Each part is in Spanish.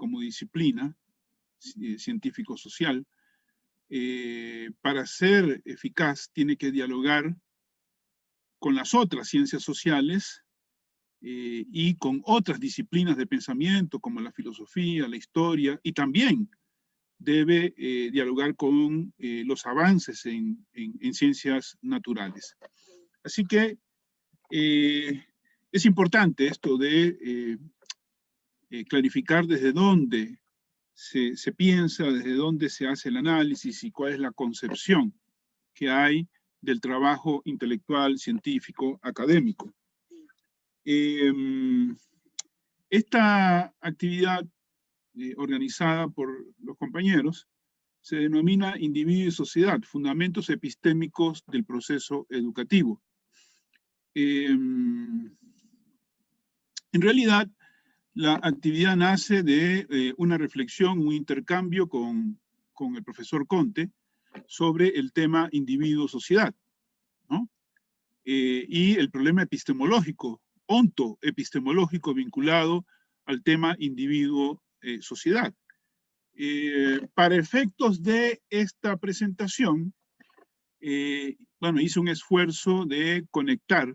como disciplina científico-social, para ser eficaz tiene que dialogar con las otras ciencias sociales y con otras disciplinas de pensamiento como la filosofía, la historia, y también debe dialogar con los avances en ciencias naturales. Así que es importante esto de clarificar desde dónde se piensa, desde dónde se hace el análisis y cuál es la concepción que hay del trabajo intelectual, científico, académico. Esta actividad organizada por los compañeros se denomina Individuo y Sociedad, Fundamentos Epistémicos del Proceso Educativo. En realidad, la actividad nace de una reflexión, un intercambio con el profesor Conte sobre el tema individuo-sociedad, ¿no? Y el problema epistemológico, ontoepistemológico vinculado al tema individuo-sociedad. Para efectos de esta presentación, bueno, hice un esfuerzo de conectar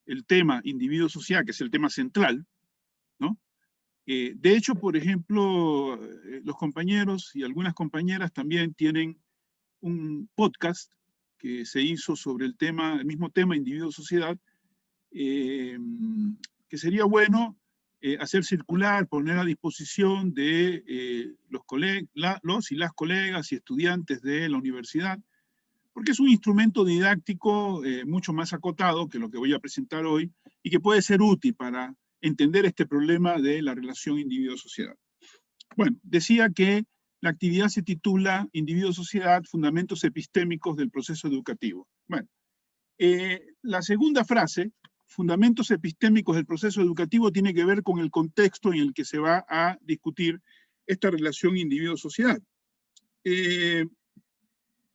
el tema individuo-sociedad, que es el tema central, ¿no? De hecho, por ejemplo, los compañeros y algunas compañeras también tienen un podcast que se hizo sobre el mismo tema individuo-sociedad, que sería bueno hacer circular, poner a disposición de los y las colegas y estudiantes de la universidad, porque es un instrumento didáctico mucho más acotado que lo que voy a presentar hoy y que puede ser útil para entender este problema de la relación individuo-sociedad. Bueno, decía que la actividad se titula Individuo-Sociedad, Fundamentos Epistémicos del Proceso Educativo. Bueno, la segunda frase, Fundamentos Epistémicos del Proceso Educativo, tiene que ver con el contexto en el que se va a discutir esta relación individuo-sociedad.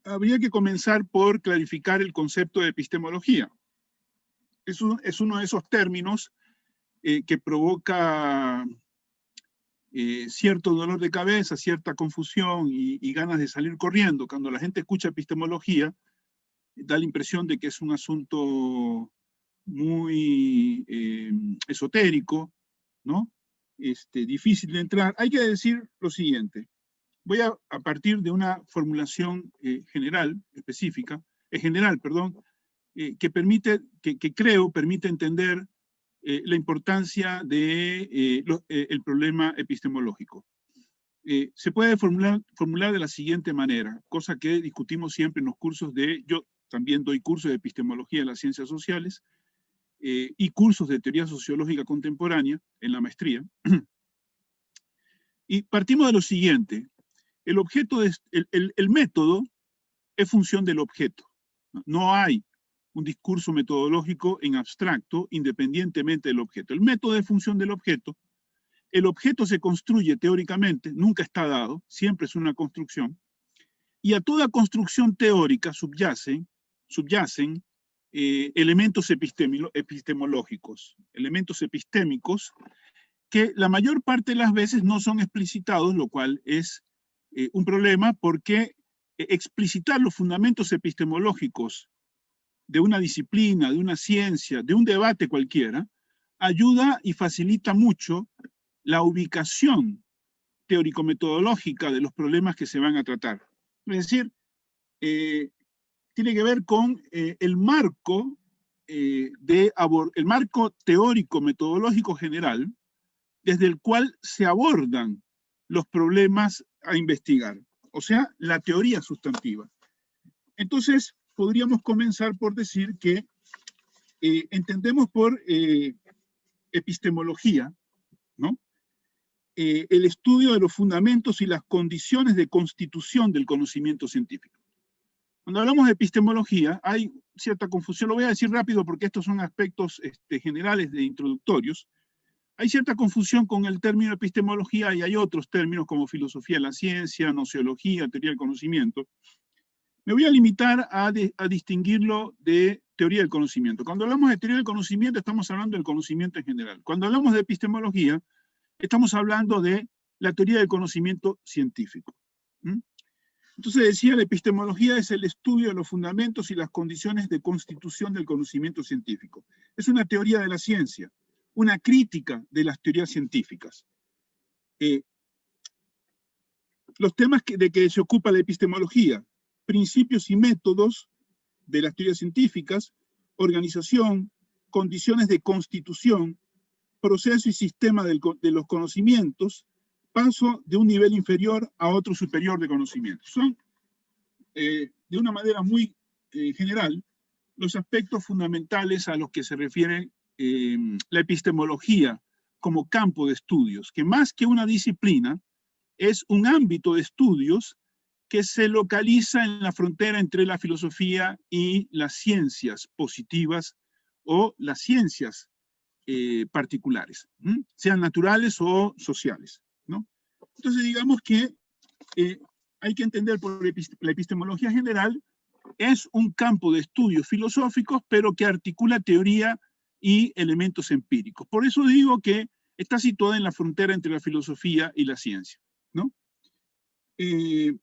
Habría que comenzar por clarificar el concepto de epistemología. Es uno de esos términos que provoca cierto dolor de cabeza, cierta confusión y ganas de salir corriendo. Cuando la gente escucha epistemología, da la impresión de que es un asunto muy esotérico, ¿no? Difícil de entrar. Hay que decir lo siguiente. Voy a partir de una formulación específica, que creo permite entender la importancia del problema epistemológico. Se puede formular de la siguiente manera, cosa que discutimos siempre en los cursos yo también doy cursos de epistemología de las ciencias sociales y cursos de teoría sociológica contemporánea en la maestría. Y partimos de lo siguiente, el método es función del objeto. No hay un discurso metodológico en abstracto independientemente del objeto. El método es función del objeto. El objeto se construye teóricamente, nunca está dado, siempre es una construcción. Y a toda construcción teórica subyacen elementos epistemológicos, elementos epistémicos que la mayor parte de las veces no son explicitados, lo cual es un problema porque explicitar los fundamentos epistemológicos de una disciplina, de una ciencia, de un debate cualquiera, ayuda y facilita mucho la ubicación teórico-metodológica de los problemas que se van a tratar. Es decir, tiene que ver con el marco teórico-metodológico general desde el cual se abordan los problemas a investigar, o sea, la teoría sustantiva. Entonces, podríamos comenzar por decir que entendemos por epistemología, ¿no? El estudio de los fundamentos y las condiciones de constitución del conocimiento científico. Cuando hablamos de epistemología, hay cierta confusión, lo voy a decir rápido porque estos son aspectos generales de introductorios. Hay cierta confusión con el término epistemología y hay otros términos como filosofía de la ciencia, nociología, teoría del conocimiento. Me voy a limitar a distinguirlo de teoría del conocimiento. Cuando hablamos de teoría del conocimiento, estamos hablando del conocimiento en general. Cuando hablamos de epistemología, estamos hablando de la teoría del conocimiento científico. Entonces decía, la epistemología es el estudio de los fundamentos y las condiciones de constitución del conocimiento científico. Es una teoría de la ciencia, una crítica de las teorías científicas. Los temas de que se ocupa la epistemología: principios y métodos de las teorías científicas, organización, condiciones de constitución, proceso y sistema de los conocimientos, paso de un nivel inferior a otro superior de conocimiento. Son, de una manera muy general, los aspectos fundamentales a los que se refiere la epistemología como campo de estudios, que más que una disciplina, es un ámbito de estudios que se localiza en la frontera entre la filosofía y las ciencias positivas o las ciencias particulares, sean naturales o sociales, ¿no? Entonces digamos que hay que entender por la epistemología general es un campo de estudios filosóficos, pero que articula teoría y elementos empíricos. Por eso digo que está situada en la frontera entre la filosofía y la ciencia, ¿no? De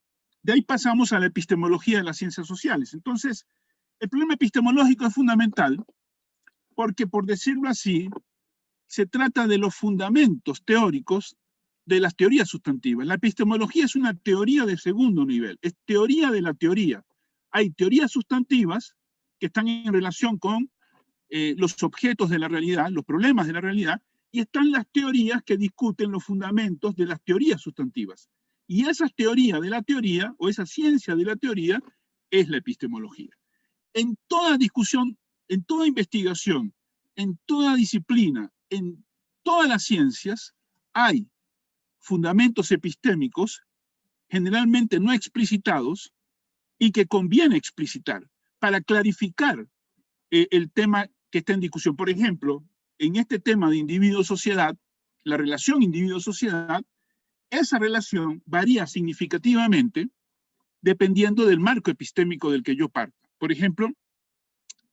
ahí pasamos a la epistemología de las ciencias sociales. Entonces, el problema epistemológico es fundamental porque, por decirlo así, se trata de los fundamentos teóricos de las teorías sustantivas. La epistemología es una teoría de segundo nivel, es teoría de la teoría. Hay teorías sustantivas que están en relación con los objetos de la realidad, los problemas de la realidad, y están las teorías que discuten los fundamentos de las teorías sustantivas. Y esa teoría de la teoría, o esa ciencia de la teoría, es la epistemología. En toda discusión, en toda investigación, en toda disciplina, en todas las ciencias, hay fundamentos epistémicos, generalmente no explicitados, y que conviene explicitar para clarificar el tema que está en discusión. Por ejemplo, en este tema de individuo-sociedad, la relación individuo-sociedad, esa relación varía significativamente dependiendo del marco epistémico del que yo parto. Por ejemplo,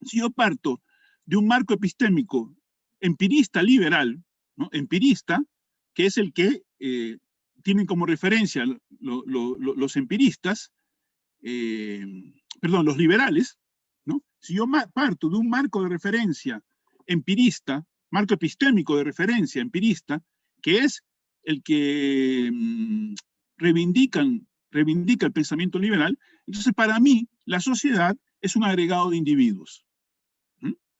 si yo parto de un marco epistémico empirista liberal, ¿no? Empirista, que es el que tienen como referencia los empiristas, los liberales, ¿no? Si yo parto de un marco de referencia empirista, marco epistémico de referencia empirista, que es el que reivindica el pensamiento liberal, entonces para mí la sociedad es un agregado de individuos,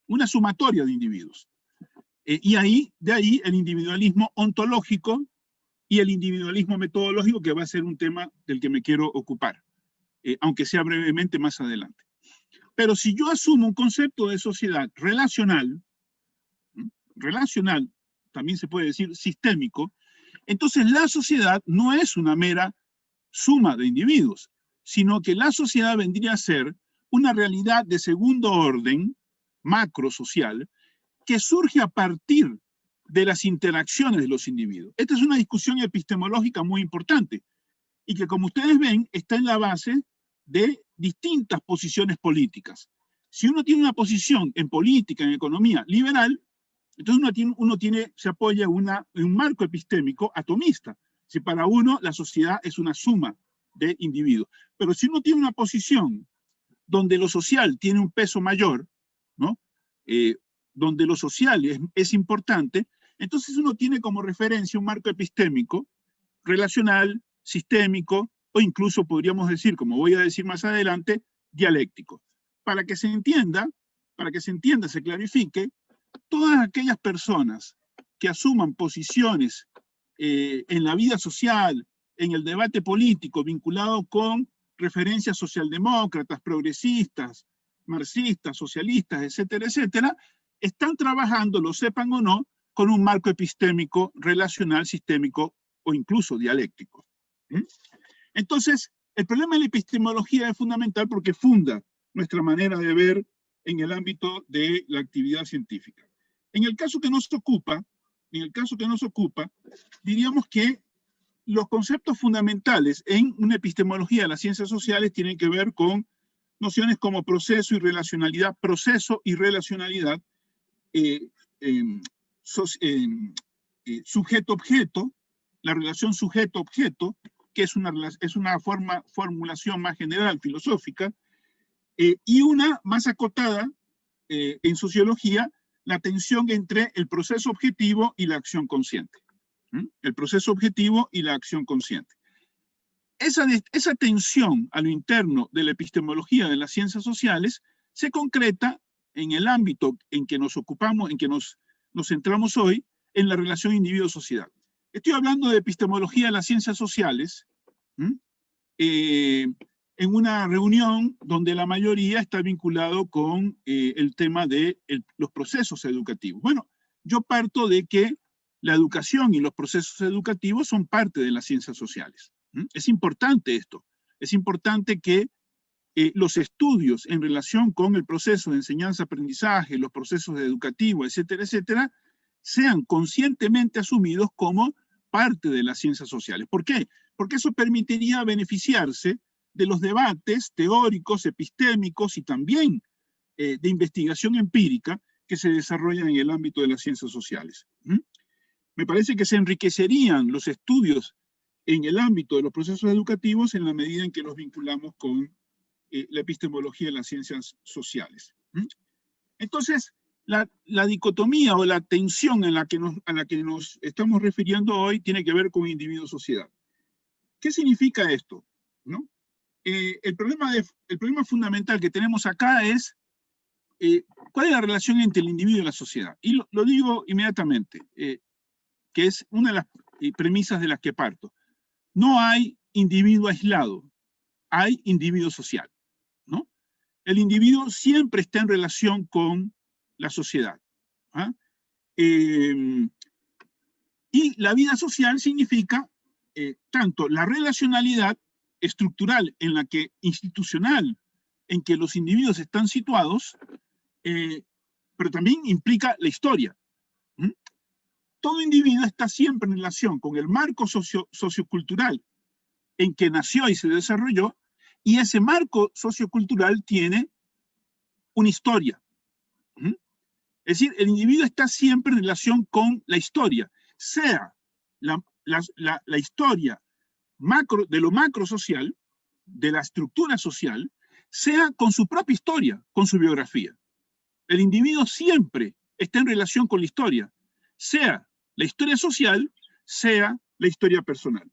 una sumatoria de individuos. Y de ahí el individualismo ontológico y el individualismo metodológico, que va a ser un tema del que me quiero ocupar, aunque sea brevemente más adelante. Pero si yo asumo un concepto de sociedad relacional, también se puede decir sistémico, entonces la sociedad no es una mera suma de individuos, sino que la sociedad vendría a ser una realidad de segundo orden, macrosocial, que surge a partir de las interacciones de los individuos. Esta es una discusión epistemológica muy importante y que, como ustedes ven, está en la base de distintas posiciones políticas. Si uno tiene una posición en política, en economía liberal, entonces uno se apoya en un marco epistémico atomista. Si para uno la sociedad es una suma de individuos. Pero si uno tiene una posición donde lo social tiene un peso mayor, ¿no? Donde lo social es importante, entonces uno tiene como referencia un marco epistémico, relacional, sistémico, o incluso podríamos decir, como voy a decir más adelante, dialéctico. Para que se entienda, se clarifique, todas aquellas personas que asuman posiciones en la vida social, en el debate político, vinculado con referencias socialdemócratas, progresistas, marxistas, socialistas, etcétera, etcétera, están trabajando, lo sepan o no, con un marco epistémico, relacional, sistémico o incluso dialéctico. Entonces, el problema de la epistemología es fundamental porque funda nuestra manera de ver en el ámbito de la actividad científica. En el caso que nos ocupa, diríamos que los conceptos fundamentales en una epistemología de las ciencias sociales tienen que ver con nociones como proceso y relacionalidad, sujeto-objeto, la relación sujeto-objeto, que es una formulación más general, filosófica, y una más acotada en sociología, la tensión entre el proceso objetivo y la acción consciente. El proceso objetivo y la acción consciente. Esa tensión a lo interno de la epistemología de las ciencias sociales se concreta en el ámbito en que nos ocupamos, en que nos centramos hoy, en la relación individuo-sociedad. Estoy hablando de epistemología de las ciencias sociales, en una reunión donde la mayoría está vinculado con el tema de los procesos educativos. Bueno, yo parto de que la educación y los procesos educativos son parte de las ciencias sociales. Es importante esto. Es importante que los estudios en relación con el proceso de enseñanza-aprendizaje, los procesos educativos, etcétera, etcétera, sean conscientemente asumidos como parte de las ciencias sociales. ¿Por qué? Porque eso permitiría beneficiarse de los debates teóricos, epistémicos y también de investigación empírica que se desarrollan en el ámbito de las ciencias sociales. Me parece que se enriquecerían los estudios en el ámbito de los procesos educativos en la medida en que los vinculamos con la epistemología de las ciencias sociales. Entonces, la dicotomía o la tensión a la que nos estamos refiriendo hoy tiene que ver con individuo-sociedad. ¿Qué significa esto? ¿No? El problema fundamental que tenemos acá es cuál es la relación entre el individuo y la sociedad. Y lo digo inmediatamente, que es una de las premisas de las que parto. No hay individuo aislado, hay individuo social, ¿no? El individuo siempre está en relación con la sociedad. Y la vida social significa tanto la relacionalidad estructural institucional en que los individuos están situados, pero también implica la historia. Todo individuo está siempre en relación con el marco sociocultural en que nació y se desarrolló, y ese marco sociocultural tiene una historia. Es decir, el individuo está siempre en relación con la historia, sea la historia de lo macro social, de la estructura social, sea con su propia historia, con su biografía. El individuo siempre está en relación con la historia, sea la historia social, sea la historia personal.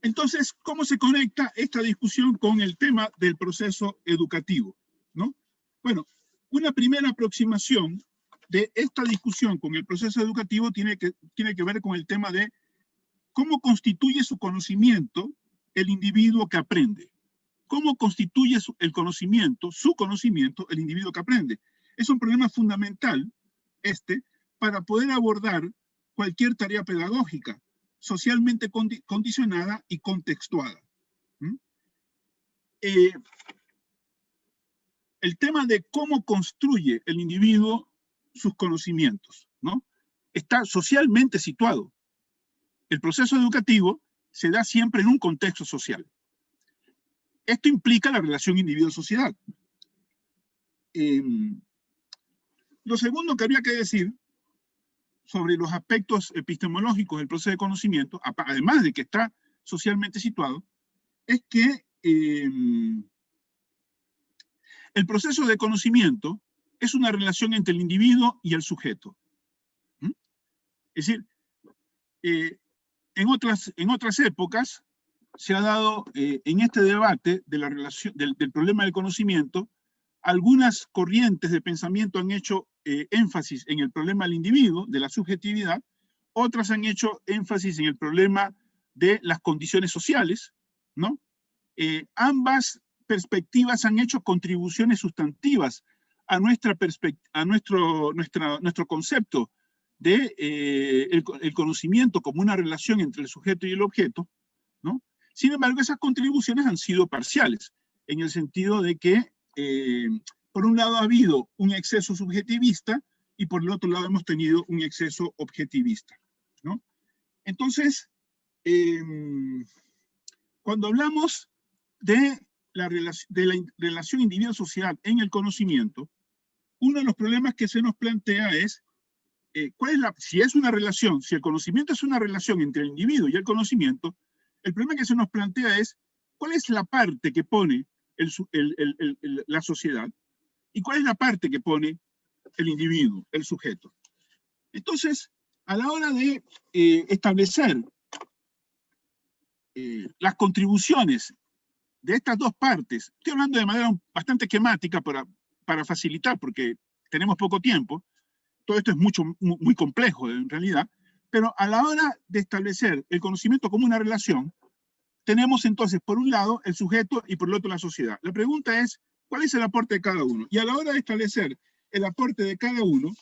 Entonces, ¿cómo se conecta esta discusión con el tema del proceso educativo? ¿No? Bueno, una primera aproximación de esta discusión con el proceso educativo tiene que ver con el tema de cómo constituye su conocimiento el individuo que aprende. ¿Cómo constituye su conocimiento, el individuo que aprende? Es un problema fundamental para poder abordar cualquier tarea pedagógica socialmente condicionada y contextuada. El tema de cómo construye el individuo sus conocimientos, ¿no? Está socialmente situado. El proceso educativo se da siempre en un contexto social. Esto implica la relación individuo-sociedad. Lo segundo que habría que decir sobre los aspectos epistemológicos del proceso de conocimiento, además de que está socialmente situado, es que el proceso de conocimiento es una relación entre el individuo y el sujeto. Es decir, en otras épocas se ha dado en este debate de la relación, del problema del conocimiento, algunas corrientes de pensamiento han hecho énfasis en el problema del individuo, de la subjetividad, otras han hecho énfasis en el problema de las condiciones sociales, ¿no? Ambas perspectivas han hecho contribuciones sustantivas a nuestro concepto de el conocimiento como una relación entre el sujeto y el objeto, ¿no? Sin embargo, esas contribuciones han sido parciales, en el sentido de que, por un lado ha habido un exceso subjetivista y por el otro lado hemos tenido un exceso objetivista, ¿no? Entonces, cuando hablamos de de la relación individuo-sociedad en el conocimiento, uno de los problemas que se nos plantea es, si es una relación, si el conocimiento es una relación entre el individuo y el conocimiento, el problema que se nos plantea es, ¿cuál es la parte que pone la sociedad y cuál es la parte que pone el individuo, el sujeto? Entonces, a la hora de establecer las contribuciones de estas dos partes, estoy hablando de manera bastante esquemática para facilitar, porque tenemos poco tiempo, todo esto es muy complejo en realidad, pero a la hora de establecer el conocimiento como una relación, tenemos entonces por un lado el sujeto y por el otro la sociedad. La pregunta es, ¿cuál es el aporte de cada uno? Y a la hora de establecer el aporte de cada uno,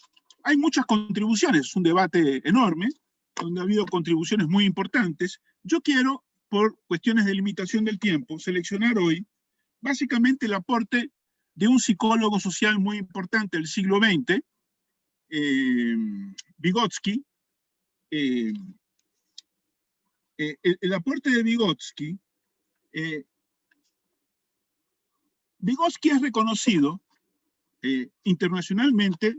hay muchas contribuciones, es un debate enorme, donde ha habido contribuciones muy importantes. Yo quiero, por cuestiones de limitación del tiempo, seleccionar hoy básicamente el aporte de un psicólogo social muy importante del siglo XX, Vygotsky. El aporte de Vygotsky, Vygotsky es reconocido internacionalmente,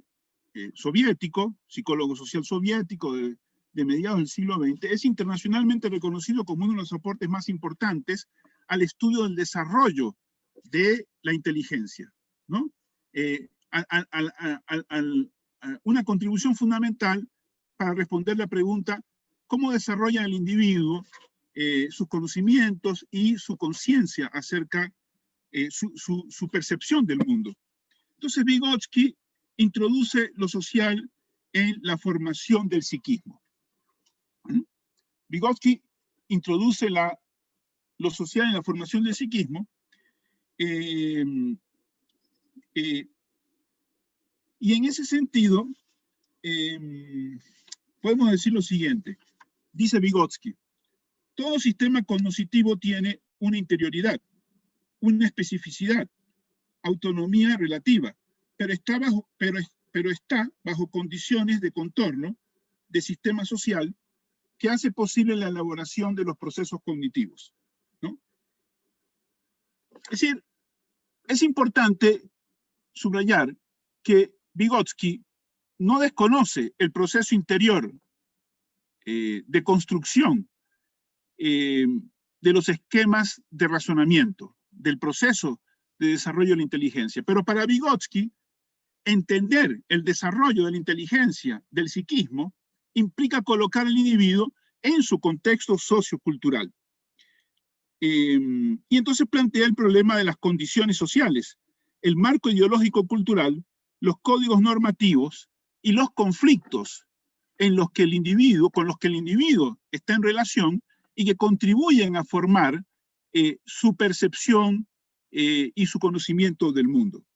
soviético, psicólogo social soviético de mediados del siglo XX, es internacionalmente reconocido como uno de los aportes más importantes al estudio del desarrollo de la inteligencia, ¿no? Una contribución fundamental para responder la pregunta cómo desarrolla el individuo sus conocimientos y su conciencia acerca de su percepción del mundo. Entonces Vygotsky introduce lo social en la formación del psiquismo. Vygotsky introduce lo social en la formación del psiquismo y en ese sentido podemos decir lo siguiente. Dice Vygotsky, todo sistema cognitivo tiene una interioridad, una especificidad, autonomía relativa, pero está bajo condiciones de contorno de sistema social que hace posible la elaboración de los procesos cognitivos, ¿no? Es decir, es importante subrayar que Vygotsky no desconoce el proceso interior de construcción de los esquemas de razonamiento, del proceso de desarrollo de la inteligencia. Pero para Vygotsky, entender el desarrollo de la inteligencia del psiquismo implica colocar al individuo en su contexto sociocultural. Y entonces plantea el problema de las condiciones sociales, el marco ideológico cultural, los códigos normativos y los conflictos con los que el individuo está en relación y que contribuyen a formar su percepción y su conocimiento del mundo.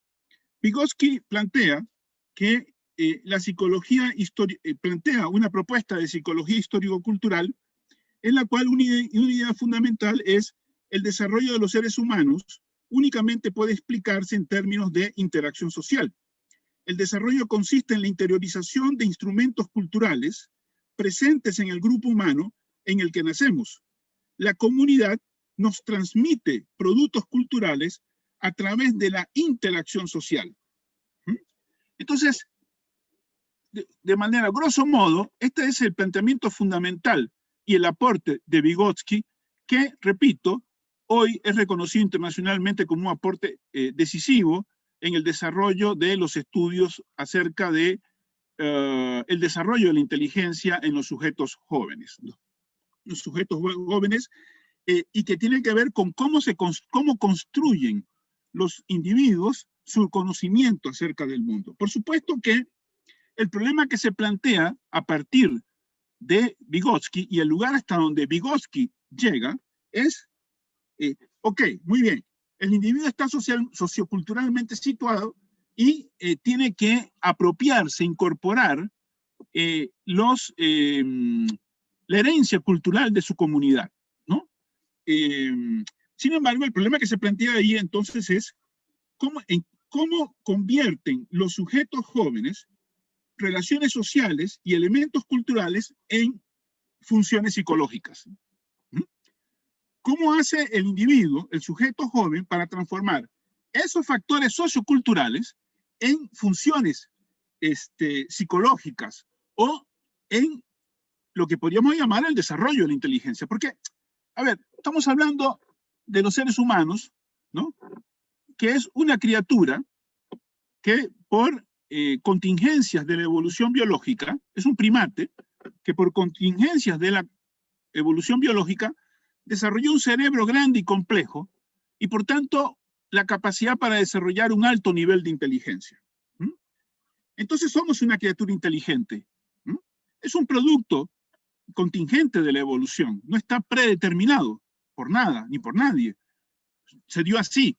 Vygotsky plantea que la psicología plantea una propuesta de psicología histórico-cultural en la cual una idea fundamental es el desarrollo de los seres humanos únicamente puede explicarse en términos de interacción social. El desarrollo consiste en la interiorización de instrumentos culturales presentes en el grupo humano en el que nacemos. La comunidad nos transmite productos culturales a través de la interacción social. Entonces, de manera grosso modo, este es el planteamiento fundamental y el aporte de Vygotsky, que, repito, hoy es reconocido internacionalmente como un aporte decisivo en el desarrollo de los estudios acerca de el desarrollo de la inteligencia en los sujetos jóvenes. Los sujetos jóvenes y que tiene que ver con cómo construyen los individuos su conocimiento acerca del mundo. Por supuesto que el problema que se plantea a partir de Vygotsky y el lugar hasta donde Vygotsky llega es, ok, muy bien, el individuo está socioculturalmente situado y tiene que apropiarse, incorporar la herencia cultural de su comunidad, ¿no? Sin embargo, el problema que se plantea ahí entonces es cómo convierten los sujetos jóvenes relaciones sociales y elementos culturales en funciones psicológicas. ¿Cómo hace el individuo, el sujeto joven, para transformar esos factores socioculturales en funciones psicológicas o en lo que podríamos llamar el desarrollo de la inteligencia? Porque, a ver, estamos hablando de los seres humanos, ¿no? Que es una criatura que por contingencias de la evolución biológica, es un primate que por contingencias de la evolución biológica desarrolló un cerebro grande y complejo y por tanto la capacidad para desarrollar un alto nivel de inteligencia. Entonces somos una criatura inteligente. Es un producto contingente de la evolución, no está predeterminado por nada ni por nadie. Se dio así.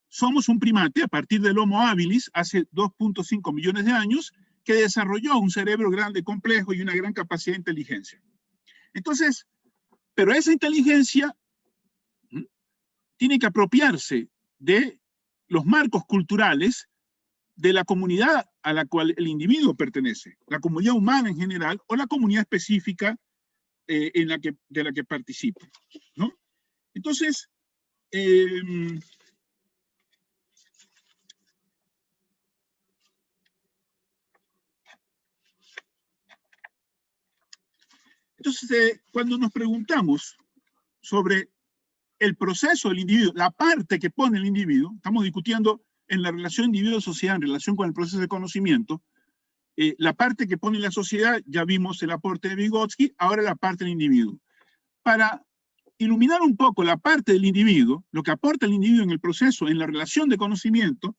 Somos un primate a partir del Homo habilis hace 2.5 millones de años que desarrolló un cerebro grande, complejo y una gran capacidad de inteligencia. Entonces, pero esa inteligencia tiene que apropiarse de los marcos culturales de la comunidad a la cual el individuo pertenece, la comunidad humana en general o la comunidad específica de la que participa, ¿no? Entonces, cuando nos preguntamos sobre el proceso del individuo, la parte que pone el individuo, estamos discutiendo en la relación individuo-sociedad en relación con el proceso de conocimiento, la parte que pone la sociedad, ya vimos el aporte de Vygotsky, ahora la parte del individuo. Para iluminar un poco la parte del individuo, lo que aporta el individuo en el proceso, en la relación de conocimiento,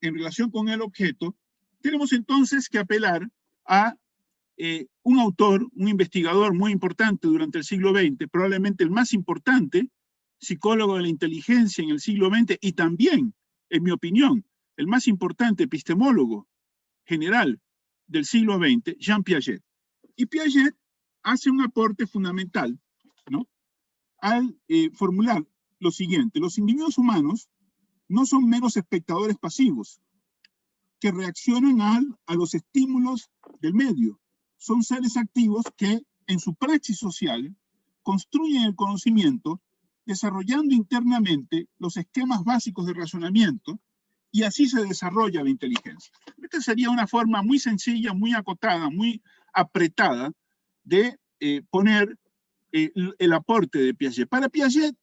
en relación con el objeto, tenemos entonces que apelar a un autor, un investigador muy importante durante el siglo XX, probablemente el más importante psicólogo de la inteligencia en el siglo XX y también, en mi opinión, el más importante epistemólogo general del siglo XX, Jean Piaget. Y Piaget hace un aporte fundamental, ¿no?, al formular lo siguiente: los individuos humanos no son meros espectadores pasivos que reaccionan a los estímulos del medio. Son seres activos que, en su praxis social, construyen el conocimiento desarrollando internamente los esquemas básicos de razonamiento y así se desarrolla la inteligencia. Esta sería una forma muy sencilla, muy acotada, muy apretada de poner el aporte de Piaget. Para Piaget,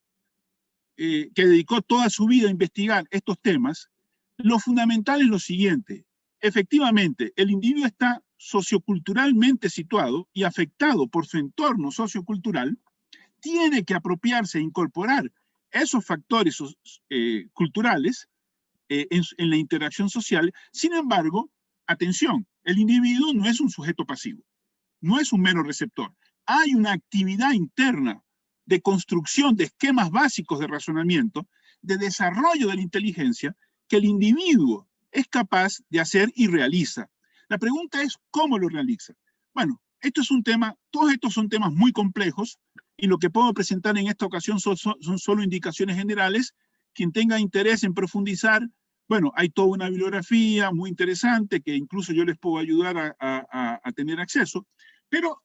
que dedicó toda su vida a investigar estos temas, lo fundamental es lo siguiente: efectivamente, el individuo está socioculturalmente situado y afectado por su entorno sociocultural, tiene que apropiarse e incorporar esos factores culturales en la interacción social. Sin embargo, atención, el individuo no es un sujeto pasivo, no es un mero receptor. Hay una actividad interna de construcción de esquemas básicos de razonamiento, de desarrollo de la inteligencia, que el individuo es capaz de hacer y realiza. La pregunta es, ¿cómo lo realiza? Bueno, esto es un tema, todos estos son temas muy complejos, y lo que puedo presentar en esta ocasión son solo indicaciones generales. Quien tenga interés en profundizar, bueno, hay toda una bibliografía muy interesante que incluso yo les puedo ayudar a tener acceso, pero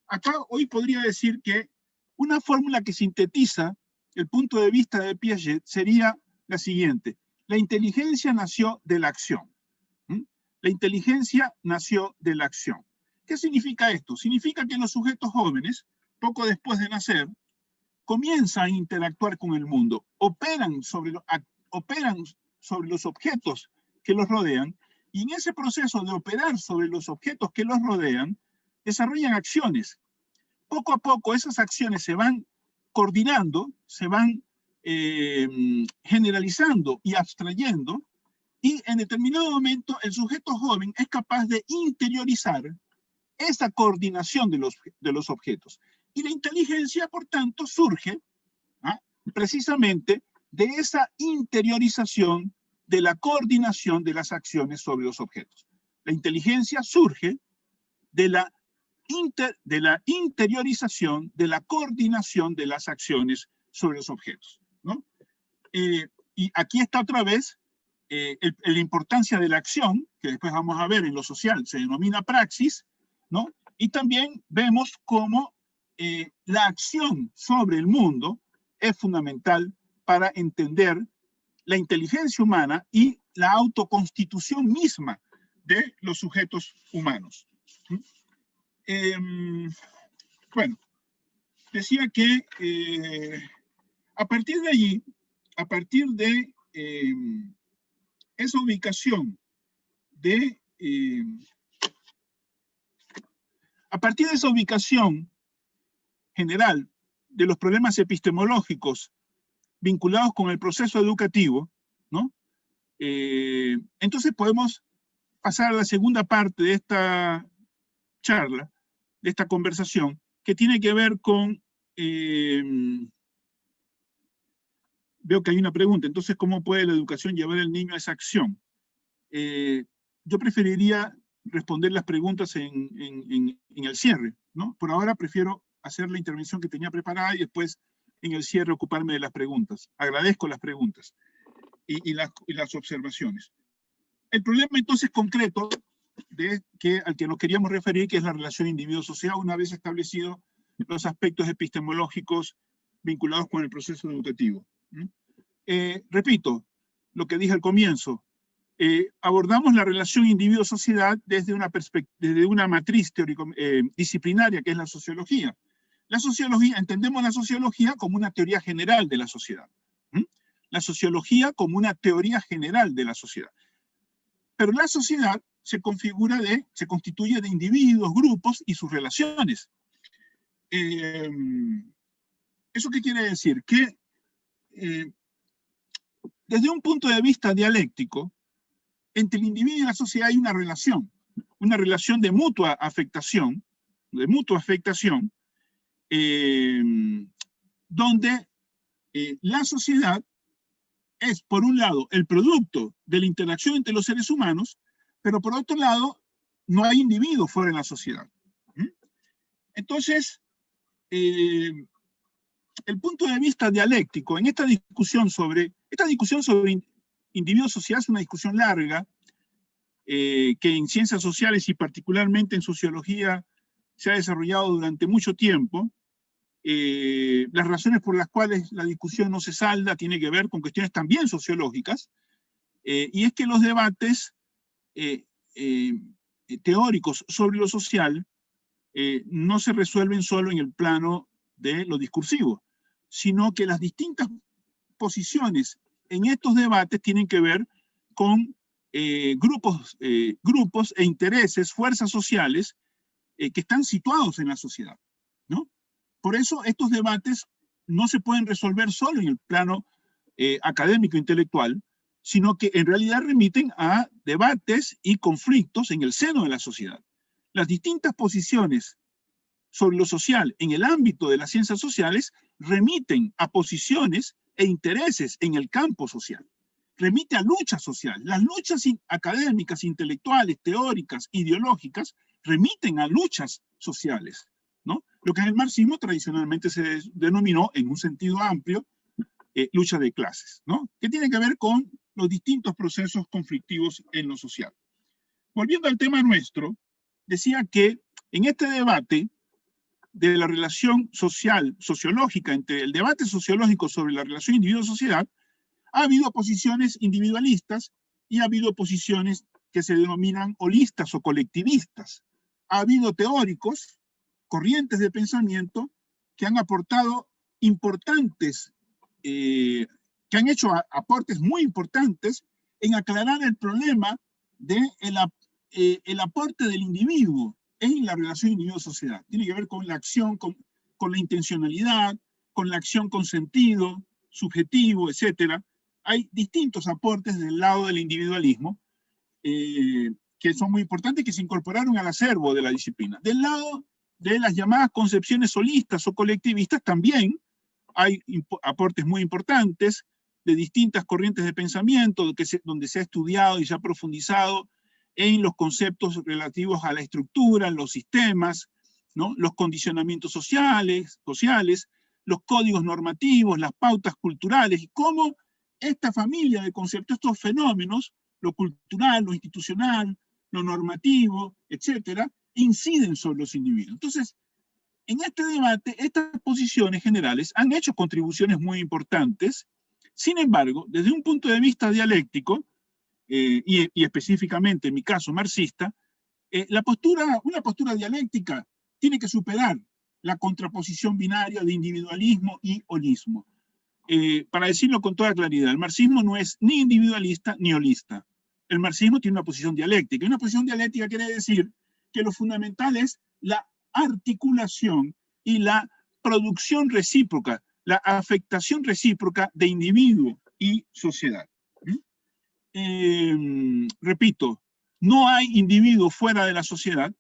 acá hoy podría decir que una fórmula que sintetiza el punto de vista de Piaget sería la siguiente: la inteligencia nació de la acción. La inteligencia nació de la acción. ¿Qué significa esto? Significa que los sujetos jóvenes, poco después de nacer, comienzan a interactuar con el mundo, operan sobre los objetos que los rodean, y en ese proceso de operar sobre los objetos que los rodean, desarrollan acciones. Poco a poco esas acciones se van coordinando, se van generalizando y abstrayendo, y en determinado momento el sujeto joven es capaz de interiorizar esa coordinación de los objetos. Y la inteligencia, por tanto, surge precisamente de esa interiorización de la coordinación de las acciones sobre los objetos. La inteligencia surge de la interiorización de la coordinación de las acciones sobre los objetos, ¿no? Y aquí está otra vez la importancia de la acción, que después vamos a ver en lo social, se denomina praxis, ¿no? Y también vemos cómo la acción sobre el mundo es fundamental para entender la inteligencia humana y la autoconstitución misma de los sujetos humanos. Bueno, decía que a partir de allí, a partir de esa ubicación a partir de esa ubicación general de los problemas epistemológicos vinculados con el proceso educativo, ¿no? Entonces podemos pasar a la segunda parte de esta charla, de esta conversación, que tiene que ver con... veo que hay una pregunta, entonces, ¿cómo puede la educación llevar al niño a esa acción? Yo preferiría responder las preguntas en el cierre, ¿no? Por ahora prefiero hacer la intervención que tenía preparada y después en el cierre ocuparme de las preguntas. Agradezco las preguntas y las observaciones. El problema entonces concreto al que nos queríamos referir, que es la relación individuo-sociedad, una vez establecidos los aspectos epistemológicos vinculados con el proceso educativo. Repito lo que dije al comienzo. Abordamos la relación individuo-sociedad desde una matriz disciplinaria que es la sociología. Entendemos la sociología como una teoría general de la sociedad. La sociología como una teoría general de la sociedad. Pero la sociedad se constituye de individuos, grupos y sus relaciones. ¿Eso qué quiere decir? Que desde un punto de vista dialéctico, entre el individuo y la sociedad hay una relación de mutua afectación, donde la sociedad es, por un lado, el producto de la interacción entre los seres humanos, pero por otro lado, no hay individuos fuera de la sociedad. Entonces, el punto de vista dialéctico en esta discusión sobre individuo-sociedad es una discusión larga, que en ciencias sociales y particularmente en sociología se ha desarrollado durante mucho tiempo. Las razones por las cuales la discusión no se salda tiene que ver con cuestiones también sociológicas, y es que los debates teóricos sobre lo social no se resuelven solo en el plano de lo discursivo, sino que las distintas posiciones en estos debates tienen que ver con grupos e intereses, fuerzas sociales que están situados en la sociedad, ¿no? Por eso estos debates no se pueden resolver solo en el plano académico intelectual, sino que en realidad remiten a debates y conflictos en el seno de la sociedad. Las distintas posiciones sobre lo social en el ámbito de las ciencias sociales remiten a posiciones e intereses en el campo social. Remite a luchas sociales. Las luchas académicas, intelectuales, teóricas, ideológicas, remiten a luchas sociales, ¿no? Lo que en el marxismo tradicionalmente se denominó, en un sentido amplio, lucha de clases, ¿no? Que tiene que ver con los distintos procesos conflictivos en lo social. Volviendo al tema nuestro, decía que en este debate de la relación sociológica, entre el debate sociológico sobre la relación individuo-sociedad, ha habido posiciones individualistas y ha habido posiciones que se denominan holistas o colectivistas. Ha habido teóricos, corrientes de pensamiento, que han aportado que han hecho aportes muy importantes en aclarar el problema del el aporte del individuo en la relación individuo-sociedad. Tiene que ver con la acción, con la intencionalidad, con la acción con sentido, subjetivo, etc. Hay distintos aportes del lado del individualismo que son muy importantes, que se incorporaron al acervo de la disciplina. Del lado de las llamadas concepciones holistas o colectivistas también hay aportes muy importantes de distintas corrientes de pensamiento donde se ha estudiado y se ha profundizado en los conceptos relativos a la estructura, los sistemas, ¿no? Los condicionamientos sociales, los códigos normativos, las pautas culturales, y cómo esta familia de conceptos, estos fenómenos, lo cultural, lo institucional, lo normativo, etcétera, inciden sobre los individuos. Entonces, En este debate, estas posiciones generales han hecho contribuciones muy importantes. Sin embargo, desde un punto de vista dialéctico, y específicamente en mi caso marxista, una postura dialéctica tiene que superar la contraposición binaria de individualismo y holismo. Para decirlo con toda claridad, el marxismo no es ni individualista ni holista. El marxismo tiene una posición dialéctica. Y una posición dialéctica quiere decir que lo fundamental es la articulación y la producción recíproca, la afectación recíproca de individuo y sociedad. Repito, no hay individuo fuera de la sociedad,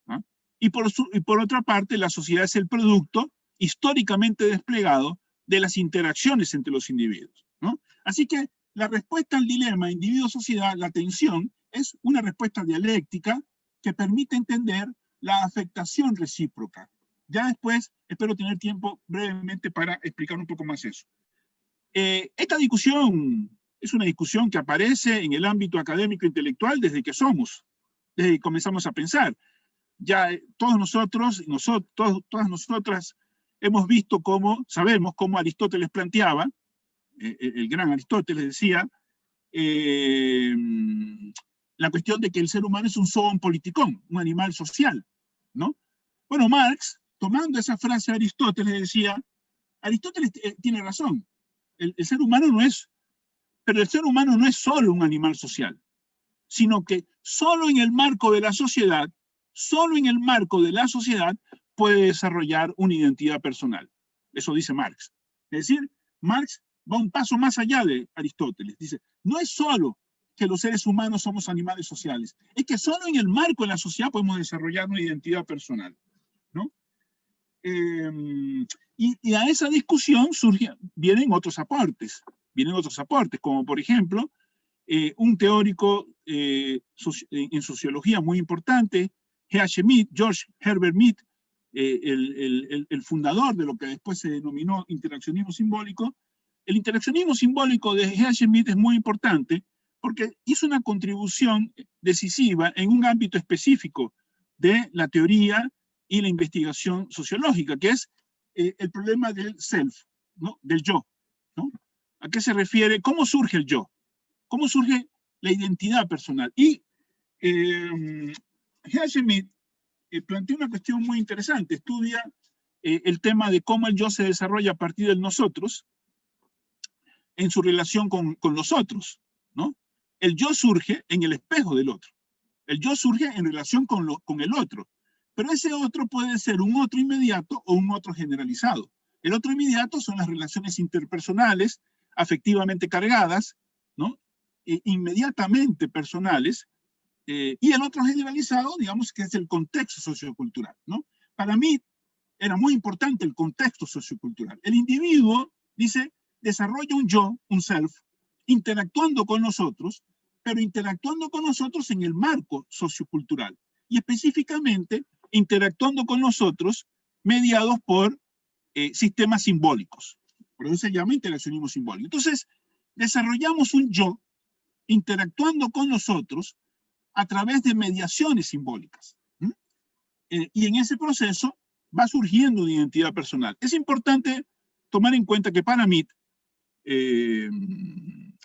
¿no? Y por otra parte, la sociedad es el producto históricamente desplegado de las interacciones entre los individuos, ¿no? Así que la respuesta al dilema individuo-sociedad, la tensión, es una respuesta dialéctica que permite entender la afectación recíproca. Ya después espero tener tiempo brevemente para explicar un poco más eso. Esta discusión es una discusión que aparece en el ámbito académico intelectual desde que comenzamos a pensar. Ya todos nosotros, todas nosotras hemos visto sabemos cómo Aristóteles planteaba, el gran Aristóteles decía, la cuestión de que el ser humano es un zoon politikon, un animal social, ¿no? Bueno, Marx, tomando esa frase de Aristóteles, decía, Aristóteles tiene razón, el ser humano no es, pero el ser humano no es solo un animal social, sino que solo en el marco de la sociedad, puede desarrollar una identidad personal. Eso dice Marx. Es decir, Marx va un paso más allá de Aristóteles. Dice, no es solo que los seres humanos somos animales sociales, es que solo en el marco de la sociedad podemos desarrollar una identidad personal, ¿no? Y a esa discusión vienen otros aportes, como por ejemplo, un teórico en sociología muy importante, George Herbert Mead, el fundador de lo que después se denominó interaccionismo simbólico. El interaccionismo simbólico de G.H. Mead es muy importante porque hizo una contribución decisiva en un ámbito específico de la teoría y la investigación sociológica, que es el problema del self, ¿no? Del yo, ¿no? ¿A qué se refiere? ¿Cómo surge el yo? ¿Cómo surge la identidad personal? Y G.H. Mead plantea una cuestión muy interesante, estudia el tema de cómo el yo se desarrolla a partir del nosotros en su relación con los otros, ¿no? El yo surge en el espejo del otro, el yo surge en relación con el otro, pero ese otro puede ser un otro inmediato o un otro generalizado. El otro inmediato son las relaciones interpersonales, afectivamente cargadas, ¿no? Inmediatamente personales, y el otro generalizado, digamos, que es el contexto sociocultural, ¿no? Para mí era muy importante el contexto sociocultural. El individuo, dice, desarrolla un yo, un self, interactuando con nosotros, pero interactuando con nosotros en el marco sociocultural, y específicamente interactuando con nosotros mediados por sistemas simbólicos. Por eso se llama interaccionismo simbólico. Entonces, desarrollamos un yo interactuando con nosotros a través de mediaciones simbólicas. Y en ese proceso va surgiendo una identidad personal. Es importante tomar en cuenta que para Mead,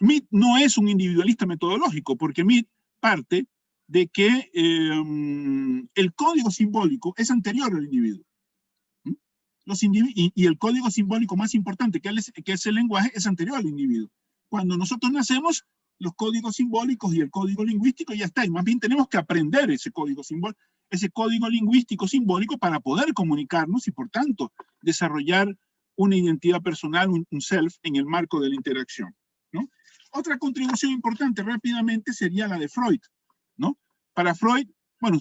Mead no es un individualista metodológico, porque Mead parte de que el código simbólico es anterior al individuo. Y el código simbólico más importante, que es el lenguaje, es anterior al individuo. Cuando nosotros nacemos, los códigos simbólicos y el código lingüístico ya está, y más bien tenemos que aprender ese código lingüístico simbólico para poder comunicarnos y, por tanto, desarrollar una identidad personal, un self, en el marco de la interacción, ¿no? Otra contribución importante rápidamente sería la de Freud, ¿no? Para Freud, bueno,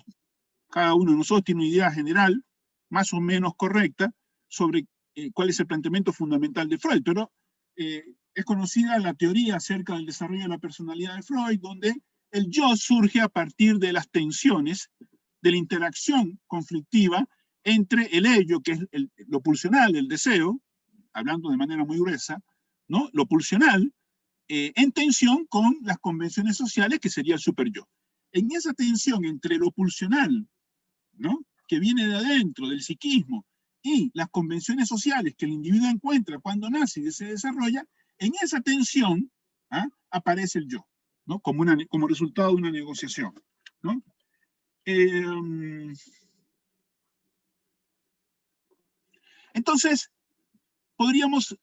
cada uno de nosotros tiene una idea general, más o menos correcta, sobre cuál es el planteamiento fundamental de Freud, pero es conocida la teoría acerca del desarrollo de la personalidad de Freud, donde el yo surge a partir de las tensiones, de la interacción conflictiva entre el ello, que es lo pulsional, el deseo, hablando de manera muy gruesa, ¿no? Lo pulsional, en tensión con las convenciones sociales, que sería el superyo. En esa tensión entre lo pulsional, ¿no? Que viene de adentro, del psiquismo, y las convenciones sociales que el individuo encuentra cuando nace y se desarrolla, en esa tensión aparece el yo, ¿no? Como resultado de una negociación, ¿no? Entonces, podríamos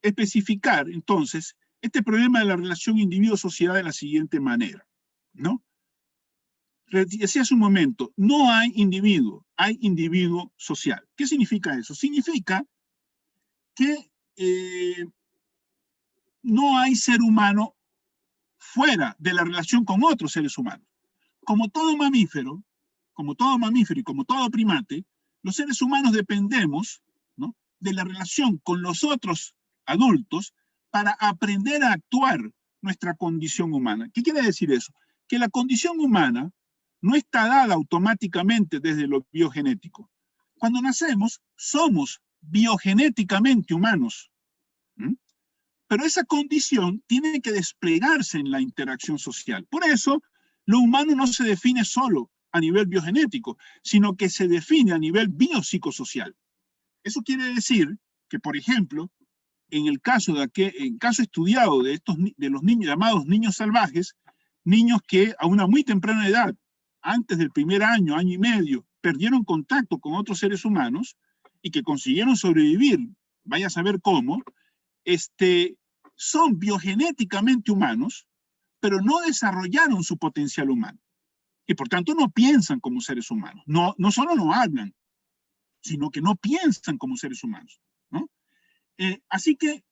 especificar, entonces, este problema de la relación individuo-sociedad de la siguiente manera, ¿no? Decía hace un momento, no hay individuo, hay individuo social. ¿Qué significa eso? Significa que no hay ser humano fuera de la relación con otros seres humanos. Como todo mamífero y como todo primate, los seres humanos dependemos, ¿no?, de la relación con los otros adultos para aprender a actuar nuestra condición humana. ¿Qué quiere decir eso? Que la condición humana no está dada automáticamente desde lo biogenético. Cuando nacemos, somos biogenéticamente humanos. Pero esa condición tiene que desplegarse en la interacción social. Por eso, lo humano no se define solo a nivel biogenético, sino que se define a nivel biopsicosocial. Eso quiere decir que, por ejemplo, en el caso estudiado de los niños llamados niños salvajes, niños que a una muy temprana edad, antes del primer año, año y medio, perdieron contacto con otros seres humanos y que consiguieron sobrevivir, vaya a saber cómo, son biogenéticamente humanos, pero no desarrollaron su potencial humano. Y por tanto no piensan como seres humanos. No solo no hablan, sino que no piensan como seres humanos, ¿no? Así que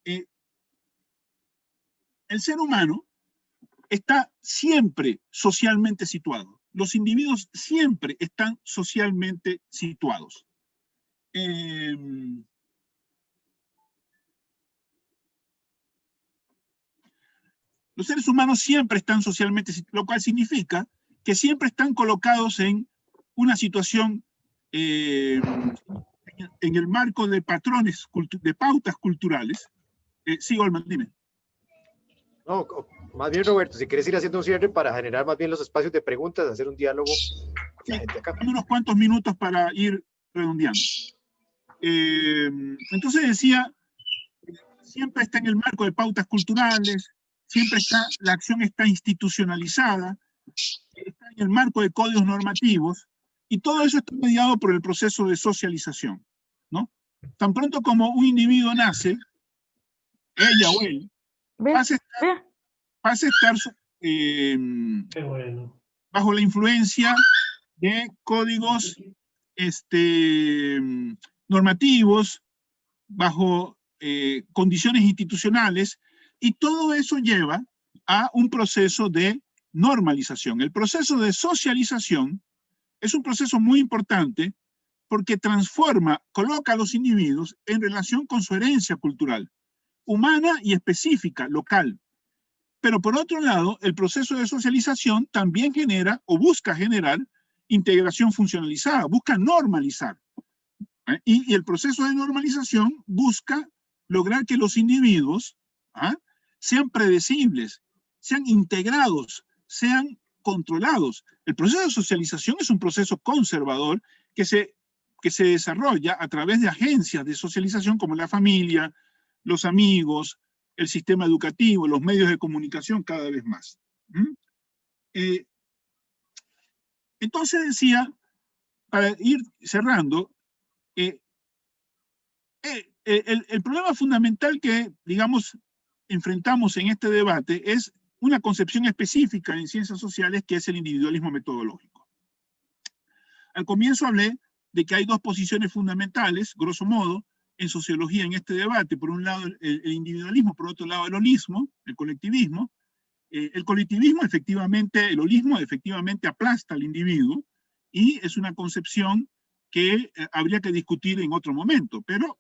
el ser humano está siempre socialmente situado. Los individuos siempre están socialmente situados. Los seres humanos siempre están socialmente situados, lo cual significa que siempre están colocados en una situación en el marco de patrones, de pautas culturales. Sí, Goldman, dime. No, más bien, Roberto, si quieres ir haciendo un cierre para generar más bien los espacios de preguntas, hacer un diálogo con la gente acá. Unos cuantos minutos para ir redondeando. Entonces decía, siempre está en el marco de pautas culturales, siempre la acción está institucionalizada, está en el marco de códigos normativos, y todo eso está mediado por el proceso de socialización, ¿no? Tan pronto como un individuo nace, ella o él, pasa a estar bajo la influencia de códigos normativos, bajo condiciones institucionales, y todo eso lleva a un proceso de normalización. El proceso de socialización es un proceso muy importante porque coloca a los individuos en relación con su herencia cultural, humana y específica, local. Pero por otro lado, el proceso de socialización también genera o busca generar integración funcionalizada, busca normalizar. Y el proceso de normalización busca lograr que los individuos sean predecibles, sean integrados, sean controlados. El proceso de socialización es un proceso conservador que se desarrolla a través de agencias de socialización como la familia, los amigos, el sistema educativo, los medios de comunicación cada vez más. Entonces decía, para ir cerrando, el problema fundamental que, digamos, enfrentamos en este debate es una concepción específica en ciencias sociales que es el individualismo metodológico. Al comienzo hablé de que hay dos posiciones fundamentales, grosso modo, en sociología en este debate. Por un lado el individualismo, por otro lado el holismo, el colectivismo. El colectivismo efectivamente, el holismo efectivamente aplasta al individuo y es una concepción que habría que discutir en otro momento, pero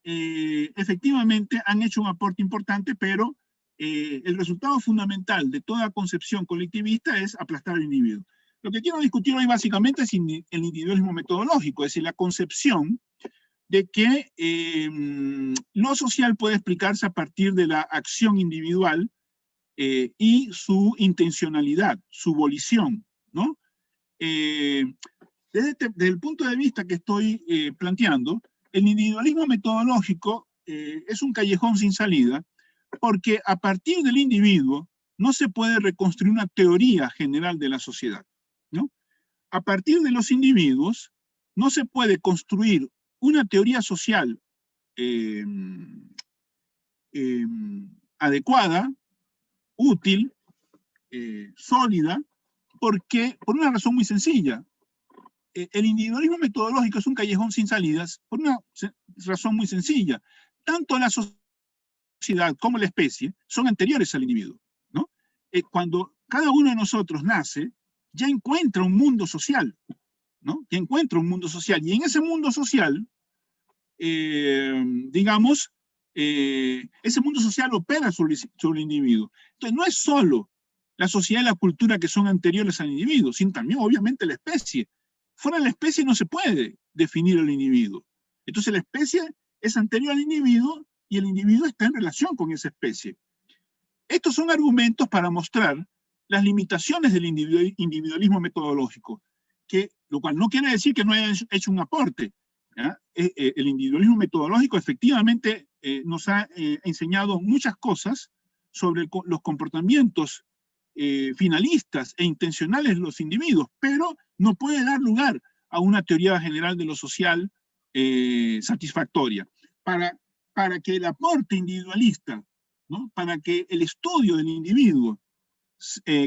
efectivamente han hecho un aporte importante, pero el resultado fundamental de toda concepción colectivista es aplastar al individuo. Lo que quiero discutir hoy básicamente es el individualismo metodológico, es decir, la concepción de que lo social puede explicarse a partir de la acción individual y su intencionalidad, su volición, ¿no? desde el punto de vista que estoy planteando, el individualismo metodológico es un callejón sin salida, porque a partir del individuo no se puede reconstruir una teoría general de la sociedad, ¿no? A partir de los individuos no se puede construir una teoría social adecuada, útil, sólida, porque, por una razón muy sencilla, el individualismo metodológico es un callejón sin salidas por una razón muy sencilla. Tanto la sociedad como la especie son anteriores al individuo, ¿no? Cuando cada uno de nosotros nace, ya encuentra un mundo social, ¿no? Ya encuentra un mundo social, y en ese mundo social, digamos, ese mundo social opera sobre el individuo. Entonces, no es solo la sociedad y la cultura que son anteriores al individuo, sino también, obviamente, la especie. Fuera de la especie no se puede definir al individuo. Entonces, la especie es anterior al individuo y el individuo está en relación con esa especie. Estos son argumentos para mostrar las limitaciones del individualismo metodológico, lo cual no quiere decir que no haya hecho un aporte. El individualismo metodológico efectivamente nos ha enseñado muchas cosas sobre los comportamientos finalistas e intencionales de los individuos, pero no puede dar lugar a una teoría general de lo social satisfactoria. Para que el aporte individualista, ¿no? Para que el estudio del individuo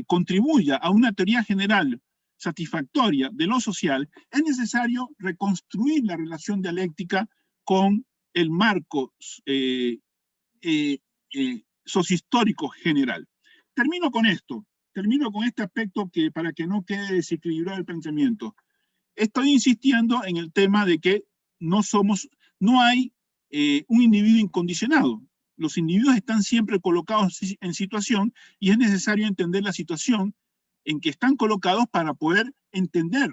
contribuya a una teoría general satisfactoria de lo social, es necesario reconstruir la relación dialéctica con el marco sociohistórico general. Termino con esto, termino con este aspecto para que no quede desequilibrado el pensamiento. Estoy insistiendo en el tema de que no hay un individuo incondicionado. Los individuos están siempre colocados en situación y es necesario entender la situación en que están colocados para poder entender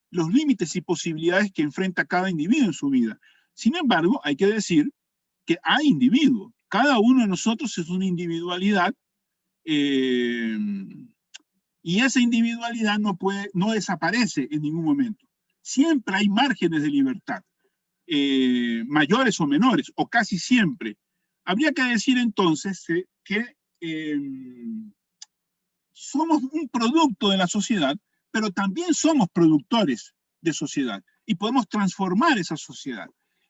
los límites y posibilidades que enfrenta cada individuo en su vida. Sin embargo, hay que decir que hay individuos. Cada uno de nosotros es una individualidad y esa individualidad no desaparece en ningún momento. Siempre hay márgenes de libertad, mayores o menores, o casi siempre. Habría que decir entonces que somos un producto de la sociedad, pero también somos productores de sociedad y podemos transformar esa sociedad.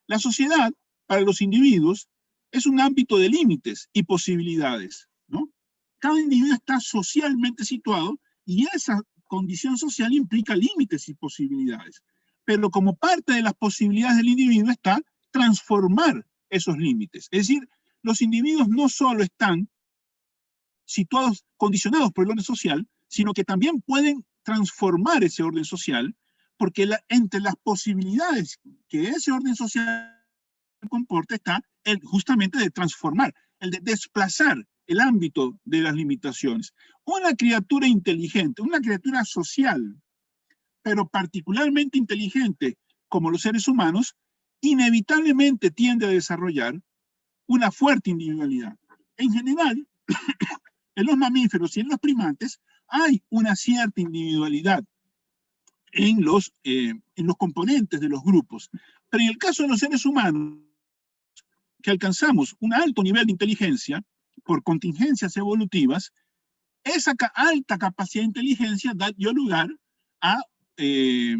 La sociedad, para los individuos, es un ámbito de límites y posibilidades, ¿no? Cada individuo está socialmente situado y esa condición social implica límites y posibilidades. Pero como parte de las posibilidades del individuo está transformar esos límites. Es decir, los individuos no solo están situados, condicionados por el orden social, sino que también pueden transformar ese orden social, porque entre las posibilidades que ese orden social comporta está justamente de transformar, el de desplazar el ámbito de las limitaciones. Una criatura inteligente, una criatura social, pero particularmente inteligente, como los seres humanos, inevitablemente tiende a desarrollar una fuerte individualidad. En general, en los mamíferos y en los primates hay una cierta individualidad en los componentes de los grupos. Pero en el caso de los seres humanos, que alcanzamos un alto nivel de inteligencia por contingencias evolutivas, esa alta capacidad de inteligencia dio lugar a... es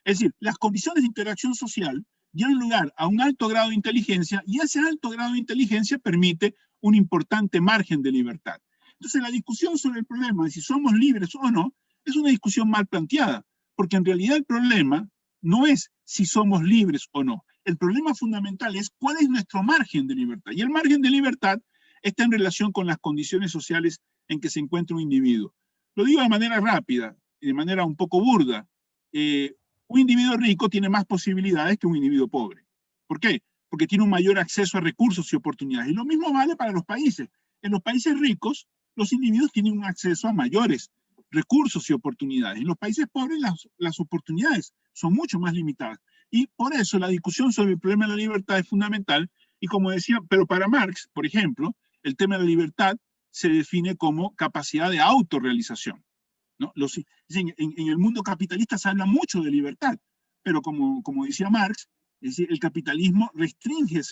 decir, las condiciones de interacción social dieron lugar a un alto grado de inteligencia y ese alto grado de inteligencia permite un importante margen de libertad. Entonces, la discusión sobre el problema de si somos libres o no es una discusión mal planteada, porque en realidad el problema no es si somos libres o no. El problema fundamental es cuál es nuestro margen de libertad. Y el margen de libertad está en relación con las condiciones sociales en que se encuentra un individuo. Lo digo de manera rápida, de manera un poco burda. Un individuo rico tiene más posibilidades que un individuo pobre. ¿Por qué? Porque tiene un mayor acceso a recursos y oportunidades. Y lo mismo vale para los países. En los países ricos, los individuos tienen un acceso a mayores recursos y oportunidades. En los países pobres, las oportunidades son mucho más limitadas. Y por eso la discusión sobre el problema de la libertad es fundamental. Y como decía, pero para Marx, por ejemplo, el tema de la libertad se define como capacidad de autorrealización. ¿no? En el mundo capitalista se habla mucho de libertad, pero como decía Marx, es decir, el capitalismo restringe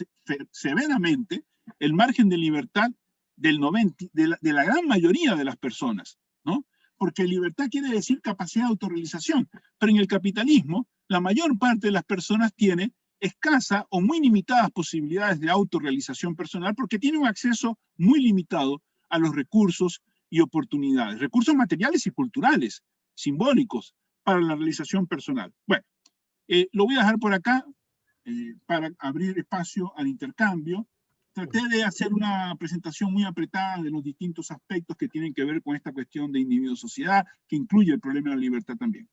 severamente el margen de libertad de la gran mayoría de las personas, ¿no? Porque libertad quiere decir capacidad de autorrealización, pero en el capitalismo la mayor parte de las personas tiene escasa o muy limitadas posibilidades de autorrealización personal porque tiene un acceso muy limitado a los recursos y oportunidades, recursos materiales y culturales, simbólicos, para la realización personal. Bueno, lo voy a dejar por acá para abrir espacio al intercambio. Traté de hacer una presentación muy apretada de los distintos aspectos que tienen que ver con esta cuestión de individuo-sociedad, que incluye el problema de la libertad también.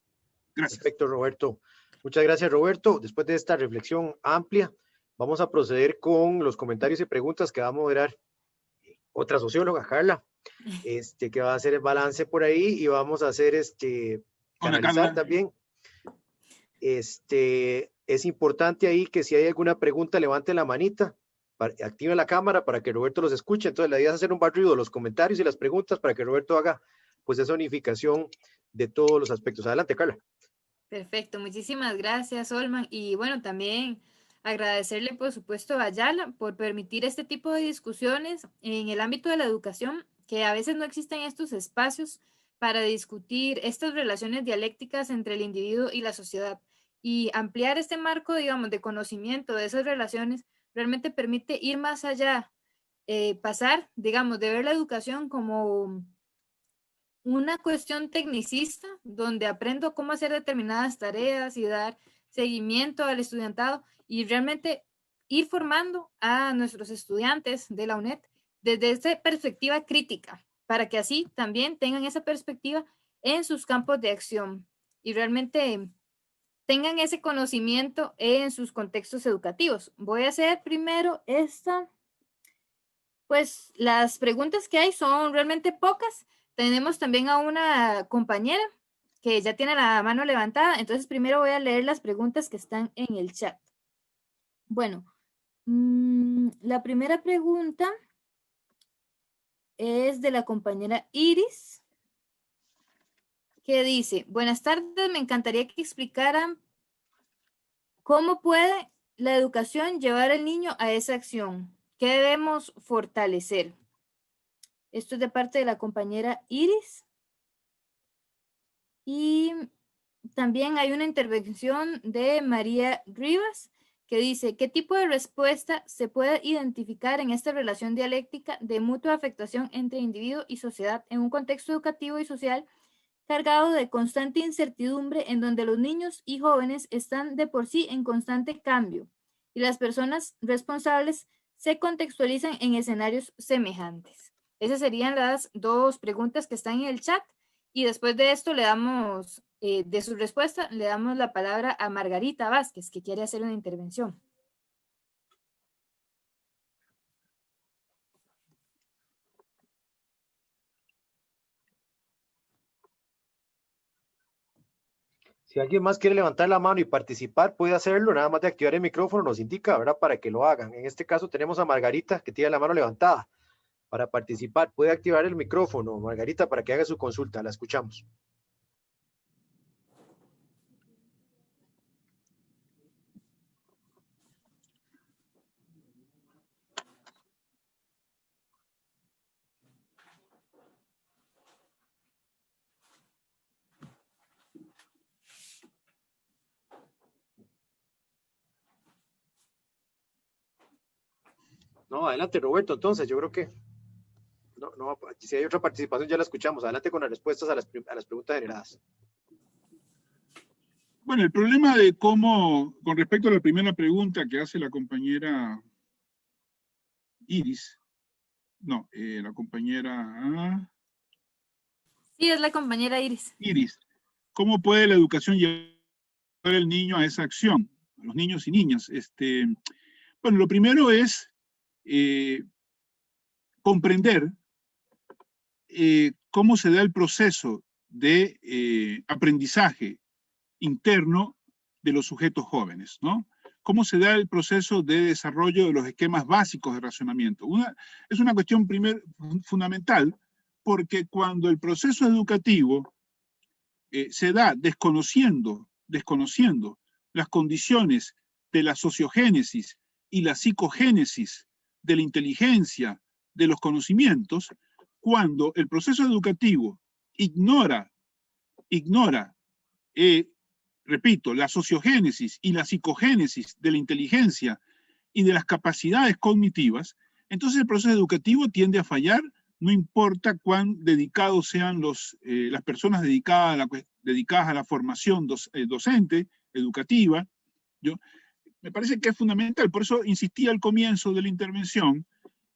Gracias. Perfecto, Roberto. Muchas gracias, Roberto. Después de esta reflexión amplia, vamos a proceder con los comentarios y preguntas que va a moderar otra socióloga, Carla, que va a hacer el balance por ahí y vamos a hacer canalizar también. Es importante ahí que si hay alguna pregunta, levante la manita, active la cámara para que Roberto los escuche. Entonces la idea es hacer un barrido de los comentarios y las preguntas para que Roberto haga pues esa unificación de todos los aspectos. Adelante, Carla. Perfecto, muchísimas gracias, Olman. Y bueno, también agradecerle, por supuesto, a Ayala por permitir este tipo de discusiones en el ámbito de la educación, que a veces no existen estos espacios para discutir estas relaciones dialécticas entre el individuo y la sociedad. Y ampliar este marco, digamos, de conocimiento de esas relaciones realmente permite ir más allá, pasar, digamos, de ver la educación como una cuestión tecnicista, donde aprendo cómo hacer determinadas tareas y dar seguimiento al estudiantado y realmente ir formando a nuestros estudiantes de la UNED desde esa perspectiva crítica, para que así también tengan esa perspectiva en sus campos de acción y realmente tengan ese conocimiento en sus contextos educativos. Voy a hacer primero pues las preguntas que hay son realmente pocas. Tenemos también a una compañera que ya tiene la mano levantada, entonces primero voy a leer las preguntas que están en el chat. Bueno, la primera pregunta es de la compañera Iris, que dice: buenas tardes, me encantaría que explicaran cómo puede la educación llevar al niño a esa acción. ¿Qué debemos fortalecer? Esto es de parte de la compañera Iris. Y también hay una intervención de María Rivas que dice: ¿qué tipo de respuesta se puede identificar en esta relación dialéctica de mutua afectación entre individuo y sociedad en un contexto educativo y social cargado de constante incertidumbre en donde los niños y jóvenes están de por sí en constante cambio y las personas responsables se contextualizan en escenarios semejantes? Esas serían las dos preguntas que están en el chat y después de esto le damos, de su respuesta, le damos la palabra a Margarita Vázquez, que quiere hacer una intervención. Si alguien más quiere levantar la mano y participar, puede hacerlo, nada más de activar el micrófono nos indica, ¿verdad? Para que lo hagan. En este caso tenemos a Margarita, que tiene la mano levantada para participar. Puede activar el micrófono, Margarita, para que haga su consulta. La escuchamos. No, adelante, Roberto. Entonces, yo creo que si hay otra participación ya la escuchamos. Adelante con las respuestas a las preguntas generadas. Bueno, el problema de cómo, con respecto a la primera pregunta que hace la compañera Iris, no, la compañera... Sí, es la compañera Iris. Iris, ¿cómo puede la educación llevar al niño a esa acción? A los niños y niñas. Bueno, lo primero es comprender cómo se da el proceso de aprendizaje interno de los sujetos jóvenes, ¿no? Cómo se da el proceso de desarrollo de los esquemas básicos de razonamiento. Es una cuestión fundamental, porque cuando el proceso educativo se da desconociendo las condiciones de la sociogénesis y la psicogénesis de la inteligencia, de los conocimientos, cuando el proceso educativo ignora, repito, la sociogénesis y la psicogénesis de la inteligencia y de las capacidades cognitivas, entonces el proceso educativo tiende a fallar, no importa cuán dedicados sean las personas dedicadas a la formación docente, educativa. Me parece que es fundamental, por eso insistí al comienzo de la intervención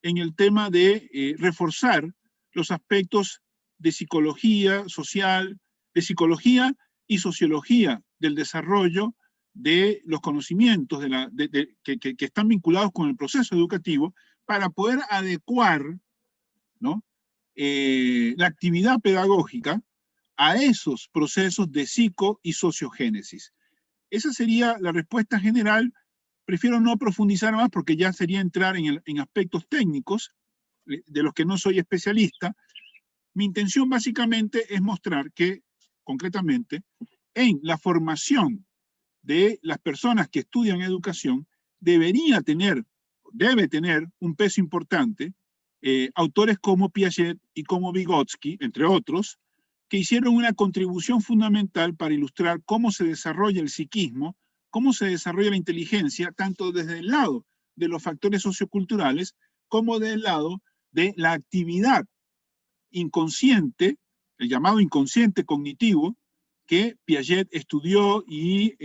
en el tema de reforzar los aspectos de psicología social, de psicología y sociología del desarrollo de los conocimientos que están vinculados con el proceso educativo para poder adecuar, ¿no?, la actividad pedagógica a esos procesos de psico y sociogénesis. Esa sería la respuesta general. Prefiero no profundizar más porque ya sería entrar en aspectos técnicos de los que no soy especialista. Mi intención básicamente es mostrar que, concretamente, en la formación de las personas que estudian educación debe tener un peso importante autores como Piaget y como Vygotsky, entre otros, que hicieron una contribución fundamental para ilustrar cómo se desarrolla el psiquismo, cómo se desarrolla la inteligencia, tanto desde el lado de los factores socioculturales como del lado de la actividad inconsciente, el llamado inconsciente cognitivo, que Piaget estudió y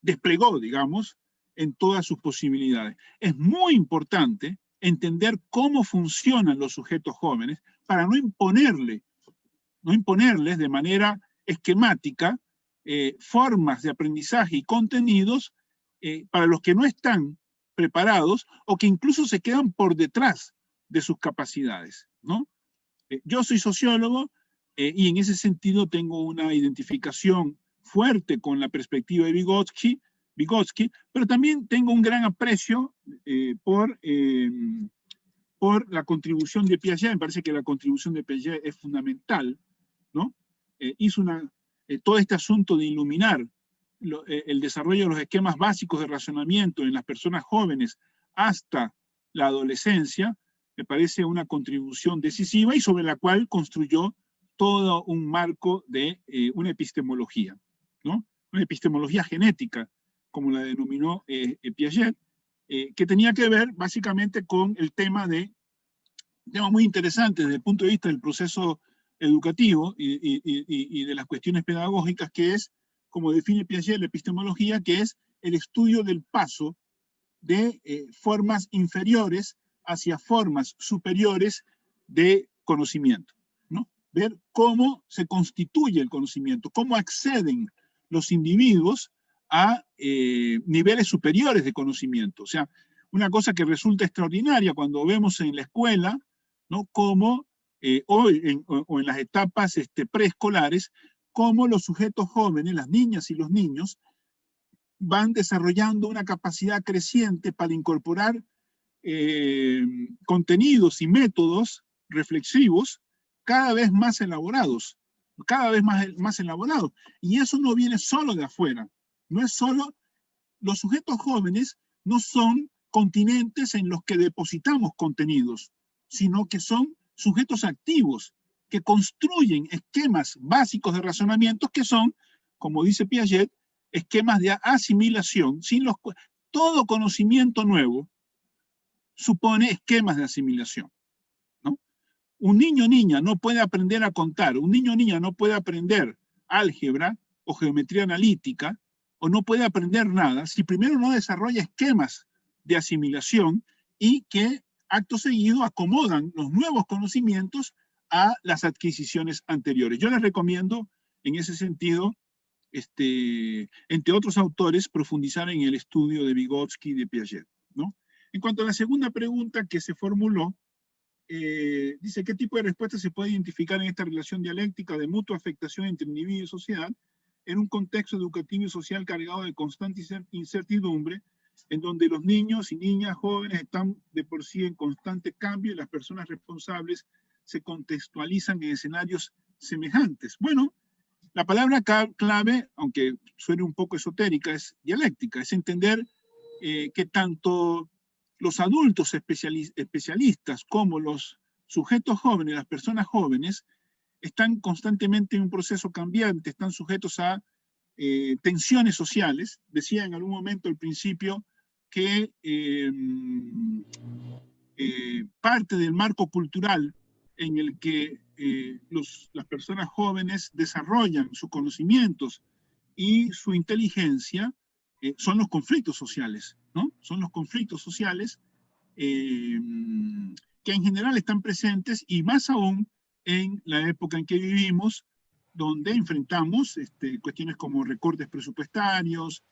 desplegó, digamos, en todas sus posibilidades. Es muy importante entender cómo funcionan los sujetos jóvenes para no imponerles de manera esquemática formas de aprendizaje y contenidos para los que no están preparados o que incluso se quedan por detrás de sus capacidades, ¿no? Yo soy sociólogo y en ese sentido tengo una identificación fuerte con la perspectiva de Vygotsky, pero también tengo un gran aprecio por la contribución de Piaget. Me parece que la contribución de Piaget es fundamental, ¿no? Hizo todo este asunto de iluminar el desarrollo de los esquemas básicos de razonamiento en las personas jóvenes hasta la adolescencia, me parece una contribución decisiva y sobre la cual construyó todo un marco de una epistemología, ¿no? Una epistemología genética, como la denominó Piaget, que tenía que ver básicamente con el tema muy interesante desde el punto de vista del proceso educativo y de las cuestiones pedagógicas, que es, como define Piaget la epistemología, que es el estudio del paso de formas inferiores hacia formas superiores de conocimiento, ¿no? Ver cómo se constituye el conocimiento, cómo acceden los individuos a niveles superiores de conocimiento. O sea, una cosa que resulta extraordinaria cuando vemos en la escuela, ¿no?, cómo, o en las etapas preescolares, cómo los sujetos jóvenes, las niñas y los niños, van desarrollando una capacidad creciente para incorporar contenidos y métodos reflexivos cada vez más elaborados, Y eso no viene solo de afuera, no es solo, los sujetos jóvenes no son continentes en los que depositamos contenidos, sino que son sujetos activos que construyen esquemas básicos de razonamiento que son, como dice Piaget, esquemas de asimilación, todo conocimiento nuevo supone esquemas de asimilación, ¿no? Un niño o niña no puede aprender a contar, un niño o niña no puede aprender álgebra o geometría analítica, o no puede aprender nada si primero no desarrolla esquemas de asimilación y que acto seguido acomodan los nuevos conocimientos a las adquisiciones anteriores. Yo les recomiendo en ese sentido, entre otros autores, profundizar en el estudio de Vygotsky y de Piaget, ¿no? En cuanto a la segunda pregunta que se formuló, dice, ¿qué tipo de respuesta se puede identificar en esta relación dialéctica de mutua afectación entre individuo y sociedad en un contexto educativo y social cargado de constante incertidumbre, en donde los niños y niñas jóvenes están de por sí en constante cambio y las personas responsables se contextualizan en escenarios semejantes. Bueno, la palabra clave, aunque suene un poco esotérica, es dialéctica, es entender que tanto los adultos especialistas como los sujetos jóvenes, las personas jóvenes, están constantemente en un proceso cambiante, están sujetos a tensiones sociales. Decía en algún momento al principio que parte del marco cultural en el que las personas jóvenes desarrollan sus conocimientos y su inteligencia son los conflictos sociales, ¿no? Son los conflictos sociales que en general están presentes, y más aún en la época en que vivimos, donde enfrentamos cuestiones como recortes presupuestarios,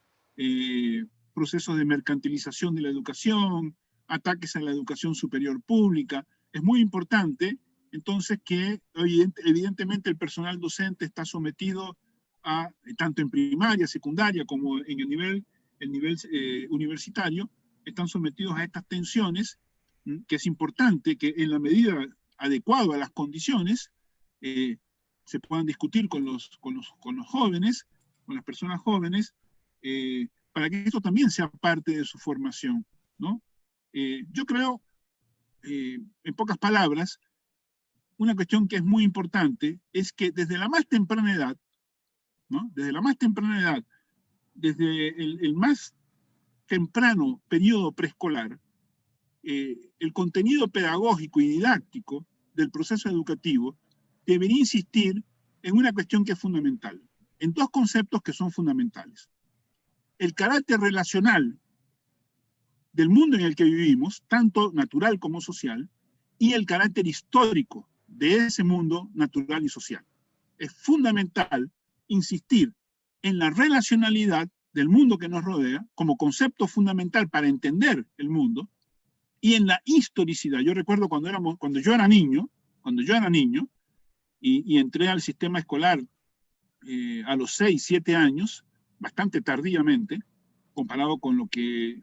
procesos de mercantilización de la educación, ataques a la educación superior pública. Es muy importante, entonces, que evidentemente el personal docente está sometido a, tanto en primaria, secundaria, como en el nivel universitario, están sometidos a estas tensiones, que es importante que en la medida adecuada a las condiciones se puedan discutir con los jóvenes, con las personas jóvenes, para que esto también sea parte de su formación, ¿no? Yo creo, en pocas palabras, una cuestión que es muy importante es que desde la más temprana edad, ¿no? Desde la más temprana edad, desde el más temprano periodo preescolar, el contenido pedagógico y didáctico del proceso educativo debería insistir en una cuestión que es fundamental, en dos conceptos que son fundamentales: el carácter relacional del mundo en el que vivimos, tanto natural como social, y el carácter histórico de ese mundo natural y social. Es fundamental insistir en la relacionalidad del mundo que nos rodea como concepto fundamental para entender el mundo, y en la historicidad. Yo recuerdo cuando yo era niño, y entré al sistema escolar a los 6, 7 años, bastante tardíamente, comparado con lo que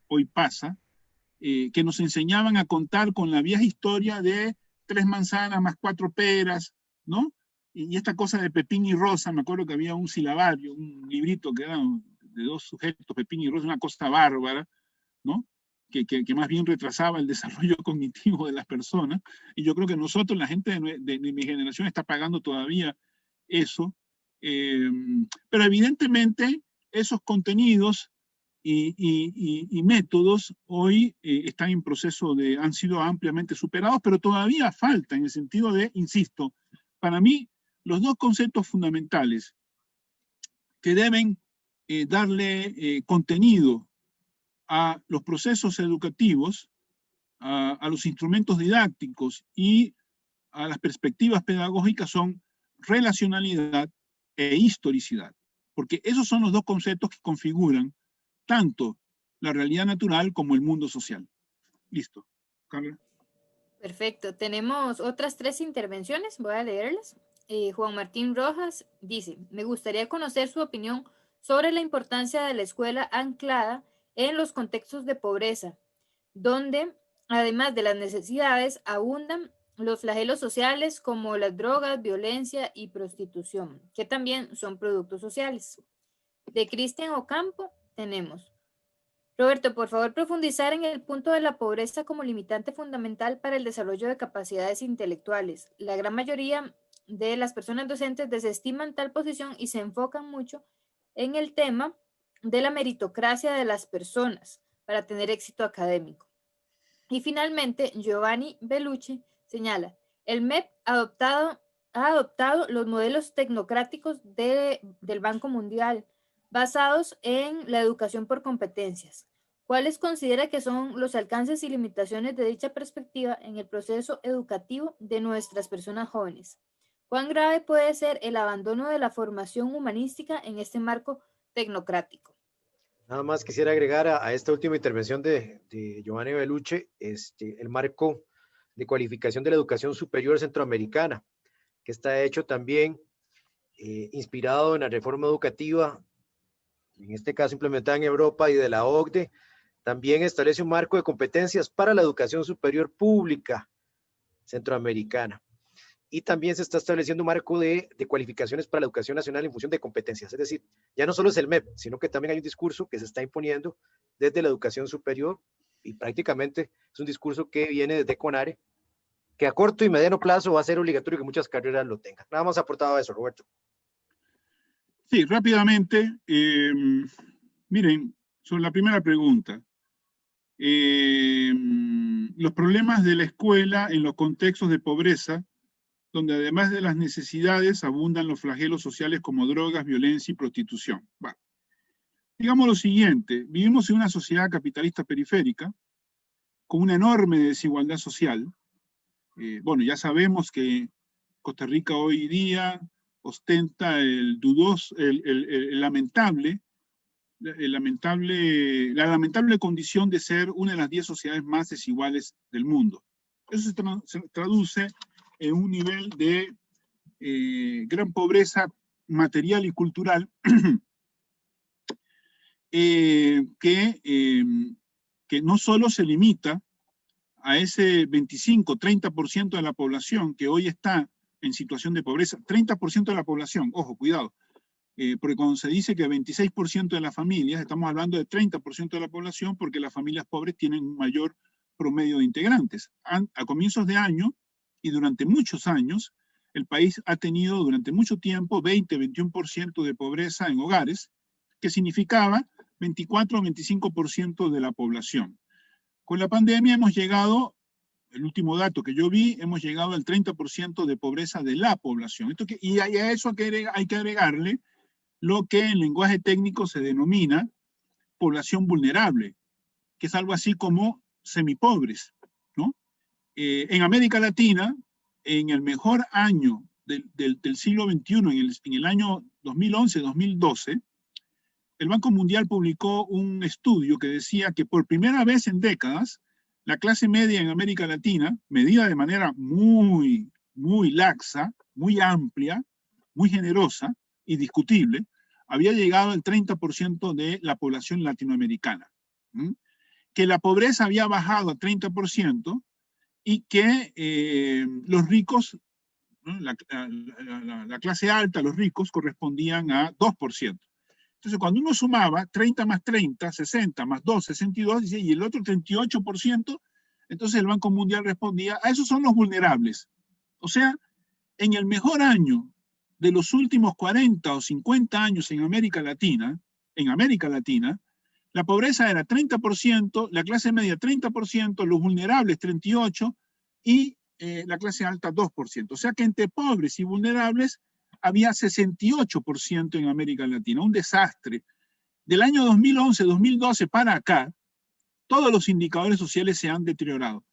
hoy pasa, que nos enseñaban a contar con la vieja historia de 3 manzanas más 4 peras, ¿no? Y esta cosa de Pepín y Rosa, me acuerdo que había un silabario, un librito que era de 2 sujetos, Pepín y Rosa, una cosa bárbara, ¿no? Que más bien retrasaba el desarrollo cognitivo de las personas. Y yo creo que nosotros, la gente de mi generación, está pagando todavía eso. Pero evidentemente esos contenidos y métodos hoy están en proceso han sido ampliamente superados, pero todavía falta, en el sentido de, insisto, para mí, los dos conceptos fundamentales que deben darle contenido a los procesos educativos, a los instrumentos didácticos y a las perspectivas pedagógicas son relacionalidad e historicidad, porque esos son los dos conceptos que configuran tanto la realidad natural como el mundo social. Listo. Carla. Perfecto. Tenemos otras 3 intervenciones, voy a leerlas. Juan Martín Rojas dice: me gustaría conocer su opinión sobre la importancia de la escuela anclada en los contextos de pobreza, donde, además de las necesidades, abundan los flagelos sociales como las drogas, violencia y prostitución, que también son productos sociales. De Cristian Ocampo tenemos: Roberto, por favor, profundizar en el punto de la pobreza como limitante fundamental para el desarrollo de capacidades intelectuales. La gran mayoría de las personas docentes desestiman tal posición y se enfocan mucho en el tema de la meritocracia de las personas para tener éxito académico. Y finalmente, Giovanni Bellucci señala: el MEP ha adoptado los modelos tecnocráticos del Banco Mundial basados en la educación por competencias. ¿Cuáles considera que son los alcances y limitaciones de dicha perspectiva en el proceso educativo de nuestras personas jóvenes? ¿Cuán grave puede ser el abandono de la formación humanística en este marco tecnocrático? Nada más quisiera agregar a esta última intervención de Giovanni Bellucci, el marco de cualificación de la educación superior centroamericana, que está hecho también inspirado en la reforma educativa, en este caso implementada en Europa y de la OCDE. También establece un marco de competencias para la educación superior pública centroamericana. y también se está estableciendo un marco de cualificaciones para la educación nacional en función de competencias. Es decir, ya no solo es el MEP, sino que también hay un discurso que se está imponiendo desde la educación superior y prácticamente es un discurso que viene desde CONARE, que a corto y mediano plazo va a ser obligatorio que muchas carreras lo tengan. Nada más aportado a eso, Roberto. Sí, rápidamente, miren, sobre la primera pregunta. Los problemas de la escuela en los contextos de pobreza, donde además de las necesidades abundan los flagelos sociales como drogas, violencia y prostitución. Va. Digamos lo siguiente, vivimos en una sociedad capitalista periférica, con una enorme desigualdad social. Bueno, ya sabemos que Costa Rica hoy día ostenta la lamentable condición de ser una de las 10 sociedades más desiguales del mundo. Eso se traduce en un nivel de gran pobreza material y cultural que no solo se limita a ese 25-30% de la población que hoy está en situación de pobreza, 30% de la población, ojo, cuidado, porque cuando se dice que 26% de las familias, estamos hablando de 30% de la población, porque las familias pobres tienen un mayor promedio de integrantes. A comienzos de año, y durante muchos años, el país ha tenido durante mucho tiempo 20-21% de pobreza en hogares, que significaba 24-25% de la población. Con la pandemia hemos llegado, el último dato que yo vi, hemos llegado al 30% de pobreza de la población. Y a eso hay que agregarle lo que en lenguaje técnico se denomina población vulnerable, que es algo así como semipobres, ¿no? En América Latina, en el mejor año del siglo XXI, en el año 2011-2012, el Banco Mundial publicó un estudio que decía que por primera vez en décadas, la clase media en América Latina, medida de manera muy, muy laxa, muy amplia, muy generosa y discutible, había llegado al 30% de la población latinoamericana. Que la pobreza había bajado a 30% y que los ricos, ¿no? La clase alta, los ricos, correspondían a 2%. Entonces, cuando uno sumaba 30 más 30, 60 más 2, 62, y el otro 38%, entonces el Banco Mundial respondía, a esos son los vulnerables. O sea, en el mejor año de los últimos 40 o 50 años en América Latina, la pobreza era 30%, la clase media 30%, los vulnerables 38% y la clase alta 2%. O sea que entre pobres y vulnerables había 68% en América Latina, un desastre. Del año 2011-2012 para acá, todos los indicadores sociales se han deteriorado.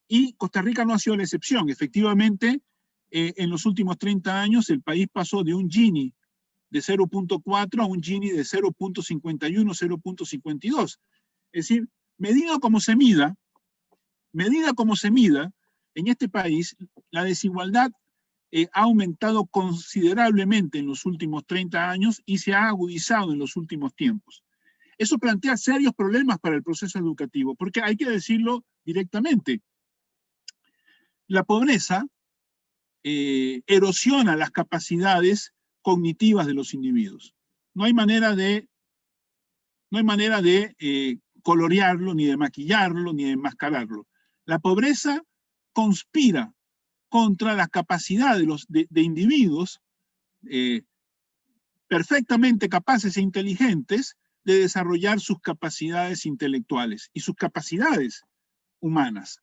Y Costa Rica no ha sido la excepción. Efectivamente, en los últimos 30 años, el país pasó de un Gini de 0.4 a un Gini de 0.51, 0.52. Es decir, medida como se mida, en este país, la desigualdad ha aumentado considerablemente en los últimos 30 años y se ha agudizado en los últimos tiempos. Eso plantea serios problemas para el proceso educativo, porque hay que decirlo directamente. La pobreza erosiona las capacidades cognitivas de los individuos. No hay manera de colorearlo, ni de maquillarlo, ni de enmascararlo. La pobreza conspira contra la capacidad de individuos perfectamente capaces e inteligentes de desarrollar sus capacidades intelectuales y sus capacidades humanas.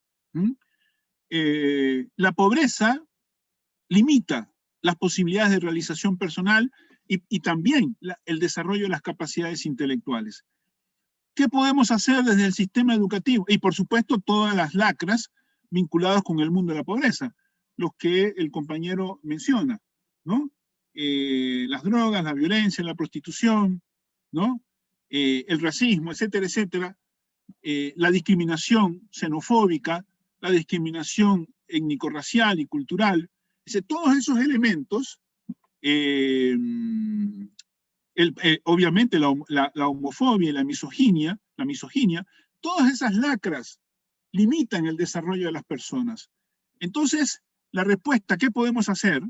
La pobreza limita las posibilidades de realización personal y también el desarrollo de las capacidades intelectuales. ¿Qué podemos hacer desde el sistema educativo? Y por supuesto todas las lacras vinculadas con el mundo de la pobreza, los que el compañero menciona, ¿no? Las drogas, la violencia, la prostitución, ¿no? El racismo, etcétera, etcétera, la discriminación xenofóbica, la discriminación étnico-racial y cultural, todos esos elementos, obviamente la homofobia y la misoginia, todas esas lacras limitan el desarrollo de las personas. Entonces, la respuesta, ¿qué podemos hacer?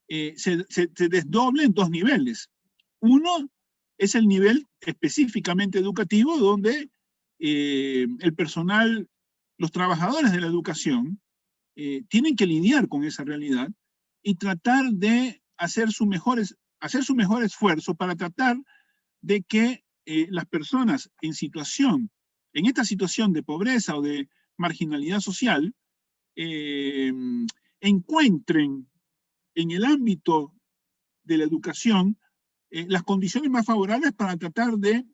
Se desdobla en dos niveles. Uno es el nivel específicamente educativo, donde el personal, los trabajadores de la educación, tienen que lidiar con esa realidad y tratar de hacer su mejor esfuerzo para tratar de que las personas en esta situación de pobreza o de marginalidad social, encuentren en el ámbito de la educación las condiciones más favorables para tratar de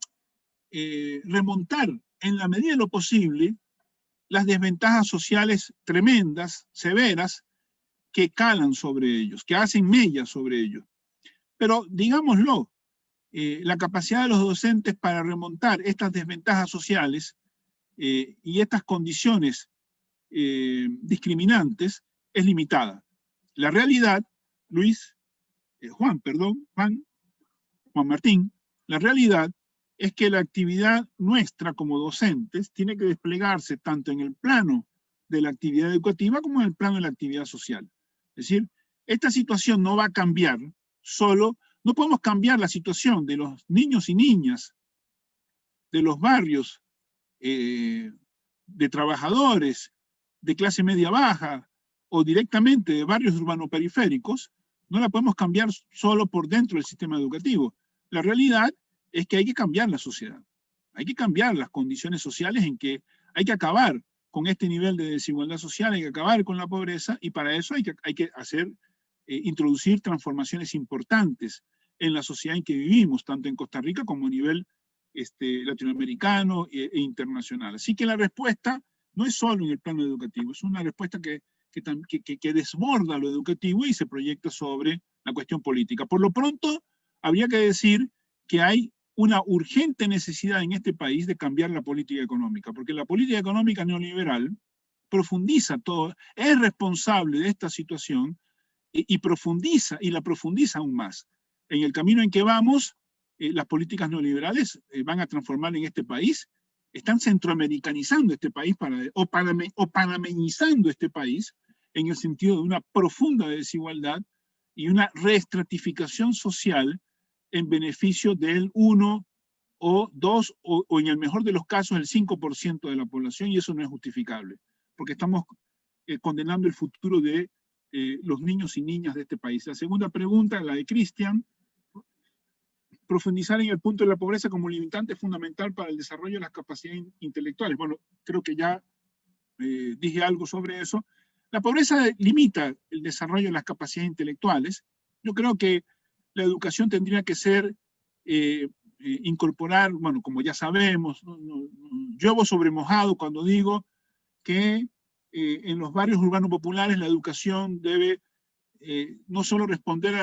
remontar en la medida de lo posible las desventajas sociales tremendas, severas, que calan sobre ellos, que hacen mella sobre ellos. Pero digámoslo, la capacidad de los docentes para remontar estas desventajas sociales y estas condiciones discriminantes es limitada. La realidad, Juan Martín, la realidad es que la actividad nuestra como docentes tiene que desplegarse tanto en el plano de la actividad educativa como en el plano de la actividad social. Es decir, esta situación no va a cambiar solo, no podemos cambiar la situación de los niños y niñas de los barrios de trabajadores de clase media baja o directamente de barrios urbano-periféricos, no la podemos cambiar solo por dentro del sistema educativo. La realidad es que hay que cambiar la sociedad, hay que cambiar las condiciones sociales en que hay que acabar con este nivel de desigualdad social, hay que acabar con la pobreza, y para eso hay que introducir transformaciones importantes en la sociedad en que vivimos, tanto en Costa Rica como a nivel latinoamericano e internacional. Así que la respuesta no es solo en el plano educativo, es una respuesta que desborda lo educativo y se proyecta sobre la cuestión política. Por lo pronto, habría que decir que hay una urgente necesidad en este país de cambiar la política económica, porque la política económica neoliberal profundiza todo, es responsable de esta situación y la profundiza aún más. En el camino en que vamos, las políticas neoliberales van a transformar en este país, están centroamericanizando este país o panameñizando este país en el sentido de una profunda desigualdad y una reestratificación social en beneficio del 1 o 2 o en el mejor de los casos el 5% de la población, y eso no es justificable, porque estamos condenando el futuro de los niños y niñas de este país. La segunda pregunta, la de Cristian, profundizar en el punto de la pobreza como limitante fundamental para el desarrollo de las capacidades intelectuales. Bueno, creo que ya dije algo sobre eso. La pobreza limita el desarrollo de las capacidades intelectuales. Yo creo que la educación tendría que ser, incorporar, bueno, como ya sabemos, lluevo sobre mojado cuando digo que en los barrios urbanos populares la educación debe no solo responder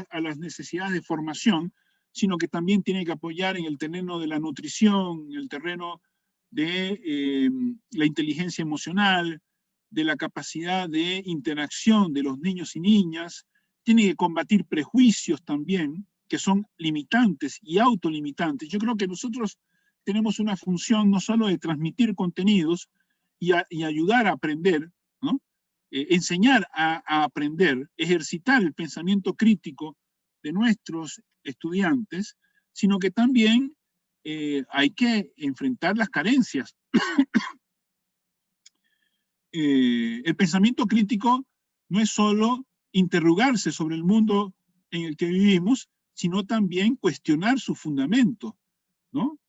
a las necesidades de formación, sino que también tiene que apoyar en el terreno de la nutrición, en el terreno de la inteligencia emocional, de la capacidad de interacción de los niños y niñas, tiene que combatir prejuicios también, que son limitantes y autolimitantes. Yo creo que nosotros tenemos una función no solo de transmitir contenidos y ayudar a aprender, ¿no? Enseñar a aprender, ejercitar el pensamiento crítico de nuestros estudiantes, sino que también hay que enfrentar las carencias. El pensamiento crítico no es solo interrogarse sobre el mundo en el que vivimos, sino también cuestionar su fundamento, ¿no?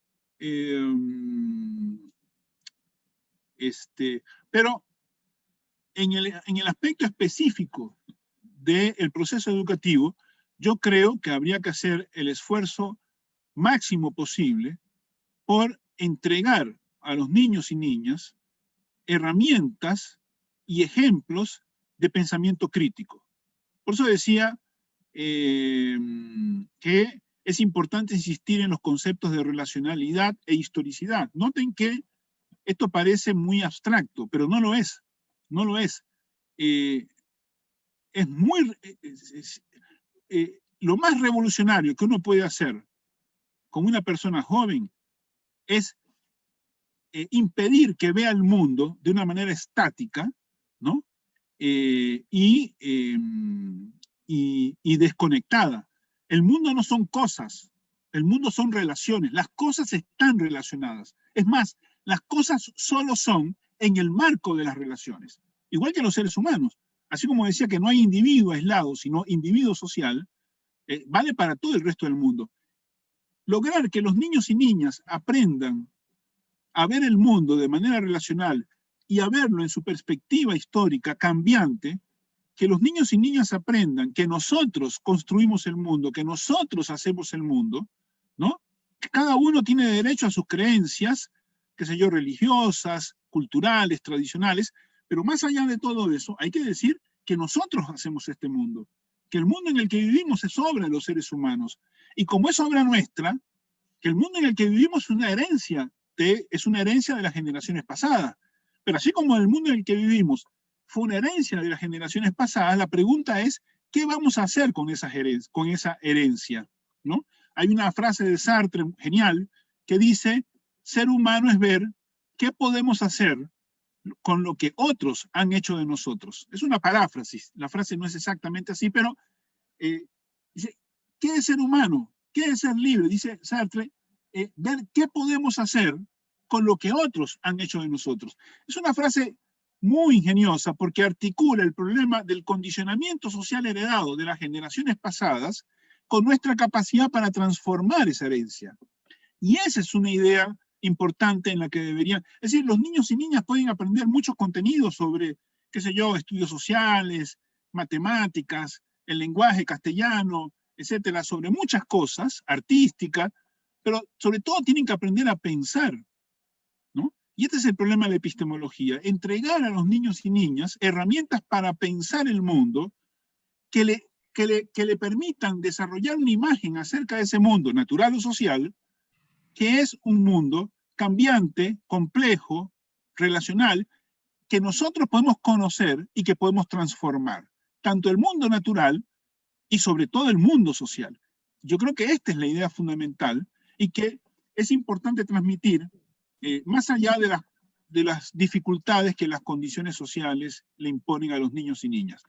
Pero en el aspecto específico del proceso educativo, yo creo que habría que hacer el esfuerzo máximo posible por entregar a los niños y niñas herramientas y ejemplos de pensamiento crítico. Por eso decía que es importante insistir en los conceptos de relacionalidad e historicidad. Noten que esto parece muy abstracto, pero no lo es. No lo es. Lo más revolucionario que uno puede hacer con una persona joven es impedir que vea el mundo de una manera estática, ¿no? y desconectada. El mundo no son cosas, el mundo son relaciones. Las cosas están relacionadas. Es más, las cosas solo son en el marco de las relaciones. Igual que los seres humanos. Así como decía que no hay individuo aislado, sino individuo social, vale para todo el resto del mundo. Lograr que los niños y niñas aprendan a ver el mundo de manera relacional y a verlo en su perspectiva histórica cambiante, que los niños y niñas aprendan que nosotros construimos el mundo, que nosotros hacemos el mundo, ¿no? Que cada uno tiene derecho a sus creencias, qué sé yo, religiosas, culturales, tradicionales, pero más allá de todo eso, hay que decir que nosotros hacemos este mundo, que el mundo en el que vivimos es obra de los seres humanos, y como es obra nuestra, que el mundo en el que vivimos es una herencia de las generaciones pasadas, pero así como el mundo en el que vivimos fue una herencia de las generaciones pasadas, la pregunta es, ¿qué vamos a hacer con esa herencia? ¿No? Hay una frase de Sartre genial que dice, ser humano es ver qué podemos hacer con lo que otros han hecho de nosotros. Es una paráfrasis, la frase no es exactamente así, pero dice, ¿qué es ser humano? ¿Qué es ser libre? Dice Sartre, ver qué podemos hacer con lo que otros han hecho de nosotros. Es una frase muy ingeniosa porque articula el problema del condicionamiento social heredado de las generaciones pasadas con nuestra capacidad para transformar esa herencia. Y esa es una idea importante en la que deberían, es decir, los niños y niñas pueden aprender muchos contenidos sobre, qué sé yo, estudios sociales, matemáticas, el lenguaje castellano, etcétera, sobre muchas cosas, artística, pero sobre todo tienen que aprender a pensar, ¿no? Y este es el problema de la epistemología, entregar a los niños y niñas herramientas para pensar el mundo que le permitan desarrollar una imagen acerca de ese mundo, natural o social, que es un mundo cambiante, complejo, relacional, que nosotros podemos conocer y que podemos transformar, tanto el mundo natural y sobre todo el mundo social. Yo creo que esta es la idea fundamental y que es importante transmitir más allá de las dificultades que las condiciones sociales le imponen a los niños y niñas.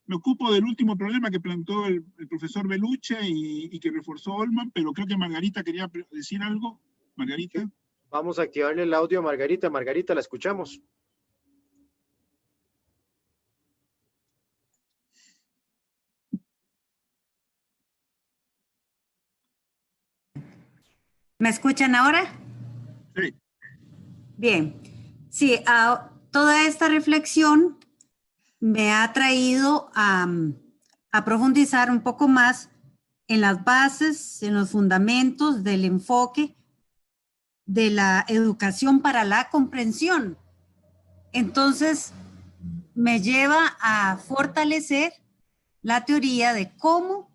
Me ocupo del último problema que planteó el profesor Beluche y que reforzó Olman, pero creo que Margarita quería decir algo. Margarita. Vamos a activarle el audio a Margarita. Margarita, la escuchamos. ¿Me escuchan ahora? Sí. Bien. Sí, toda esta reflexión me ha traído a profundizar un poco más en las bases, en los fundamentos del enfoque de la educación para la comprensión. Entonces, me lleva a fortalecer la teoría de cómo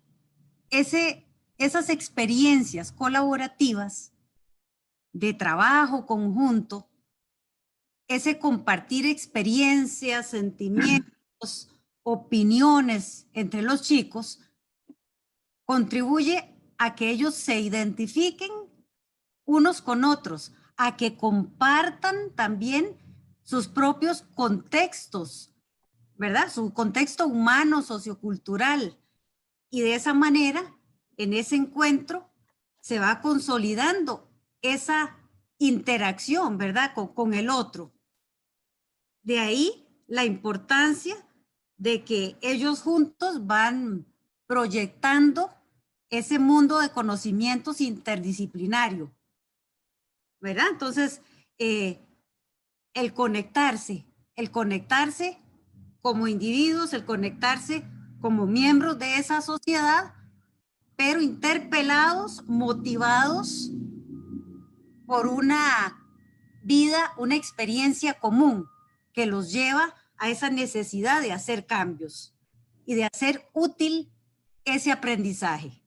esas experiencias colaborativas de trabajo conjunto, ese compartir experiencias, sentimientos, opiniones entre los chicos, contribuye a que ellos se identifiquen unos con otros, a que compartan también sus propios contextos, ¿verdad? Su contexto humano, sociocultural. Y de esa manera, en ese encuentro, se va consolidando esa interacción, ¿verdad? Con el otro. De ahí la importancia de que ellos juntos van proyectando ese mundo de conocimientos interdisciplinario, ¿verdad? Entonces, el conectarse como individuos, el conectarse como miembros de esa sociedad, pero interpelados, motivados por una vida, una experiencia común que los lleva a esa necesidad de hacer cambios y de hacer útil ese aprendizaje.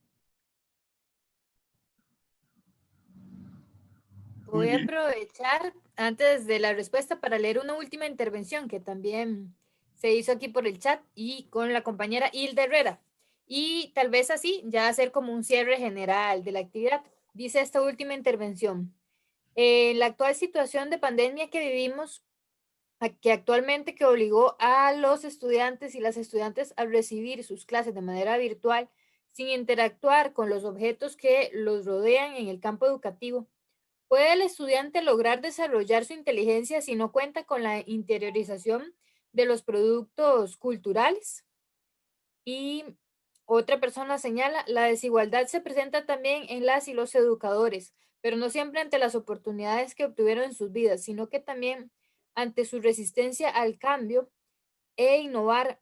Voy a aprovechar antes de la respuesta para leer una última intervención que también se hizo aquí por el chat y con la compañera Hilda Herrera. Y tal vez así ya hacer como un cierre general de la actividad. Dice esta última intervención. En la actual situación de pandemia que vivimos, que actualmente que obligó a los estudiantes y las estudiantes a recibir sus clases de manera virtual sin interactuar con los objetos que los rodean en el campo educativo. ¿Puede el estudiante lograr desarrollar su inteligencia si no cuenta con la interiorización de los productos culturales? Y otra persona señala, la desigualdad se presenta también en las y los educadores, pero no siempre ante las oportunidades que obtuvieron en sus vidas, sino que también ante su resistencia al cambio e innovar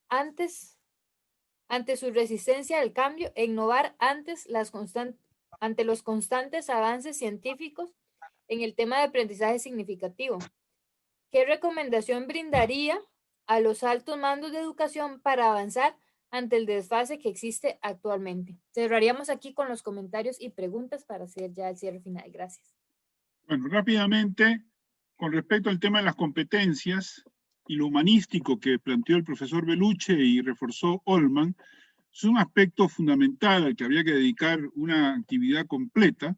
ante su resistencia al cambio e innovar ante los constantes avances científicos en el tema de aprendizaje significativo. ¿Qué recomendación brindaría a los altos mandos de educación para avanzar ante el desfase que existe actualmente? Cerraríamos aquí con los comentarios y preguntas para hacer ya el cierre final. Gracias. Bueno, rápidamente, con respecto al tema de las competencias y lo humanístico que planteó el profesor Beluche y reforzó Olman, es un aspecto fundamental al que habría que dedicar una actividad completa.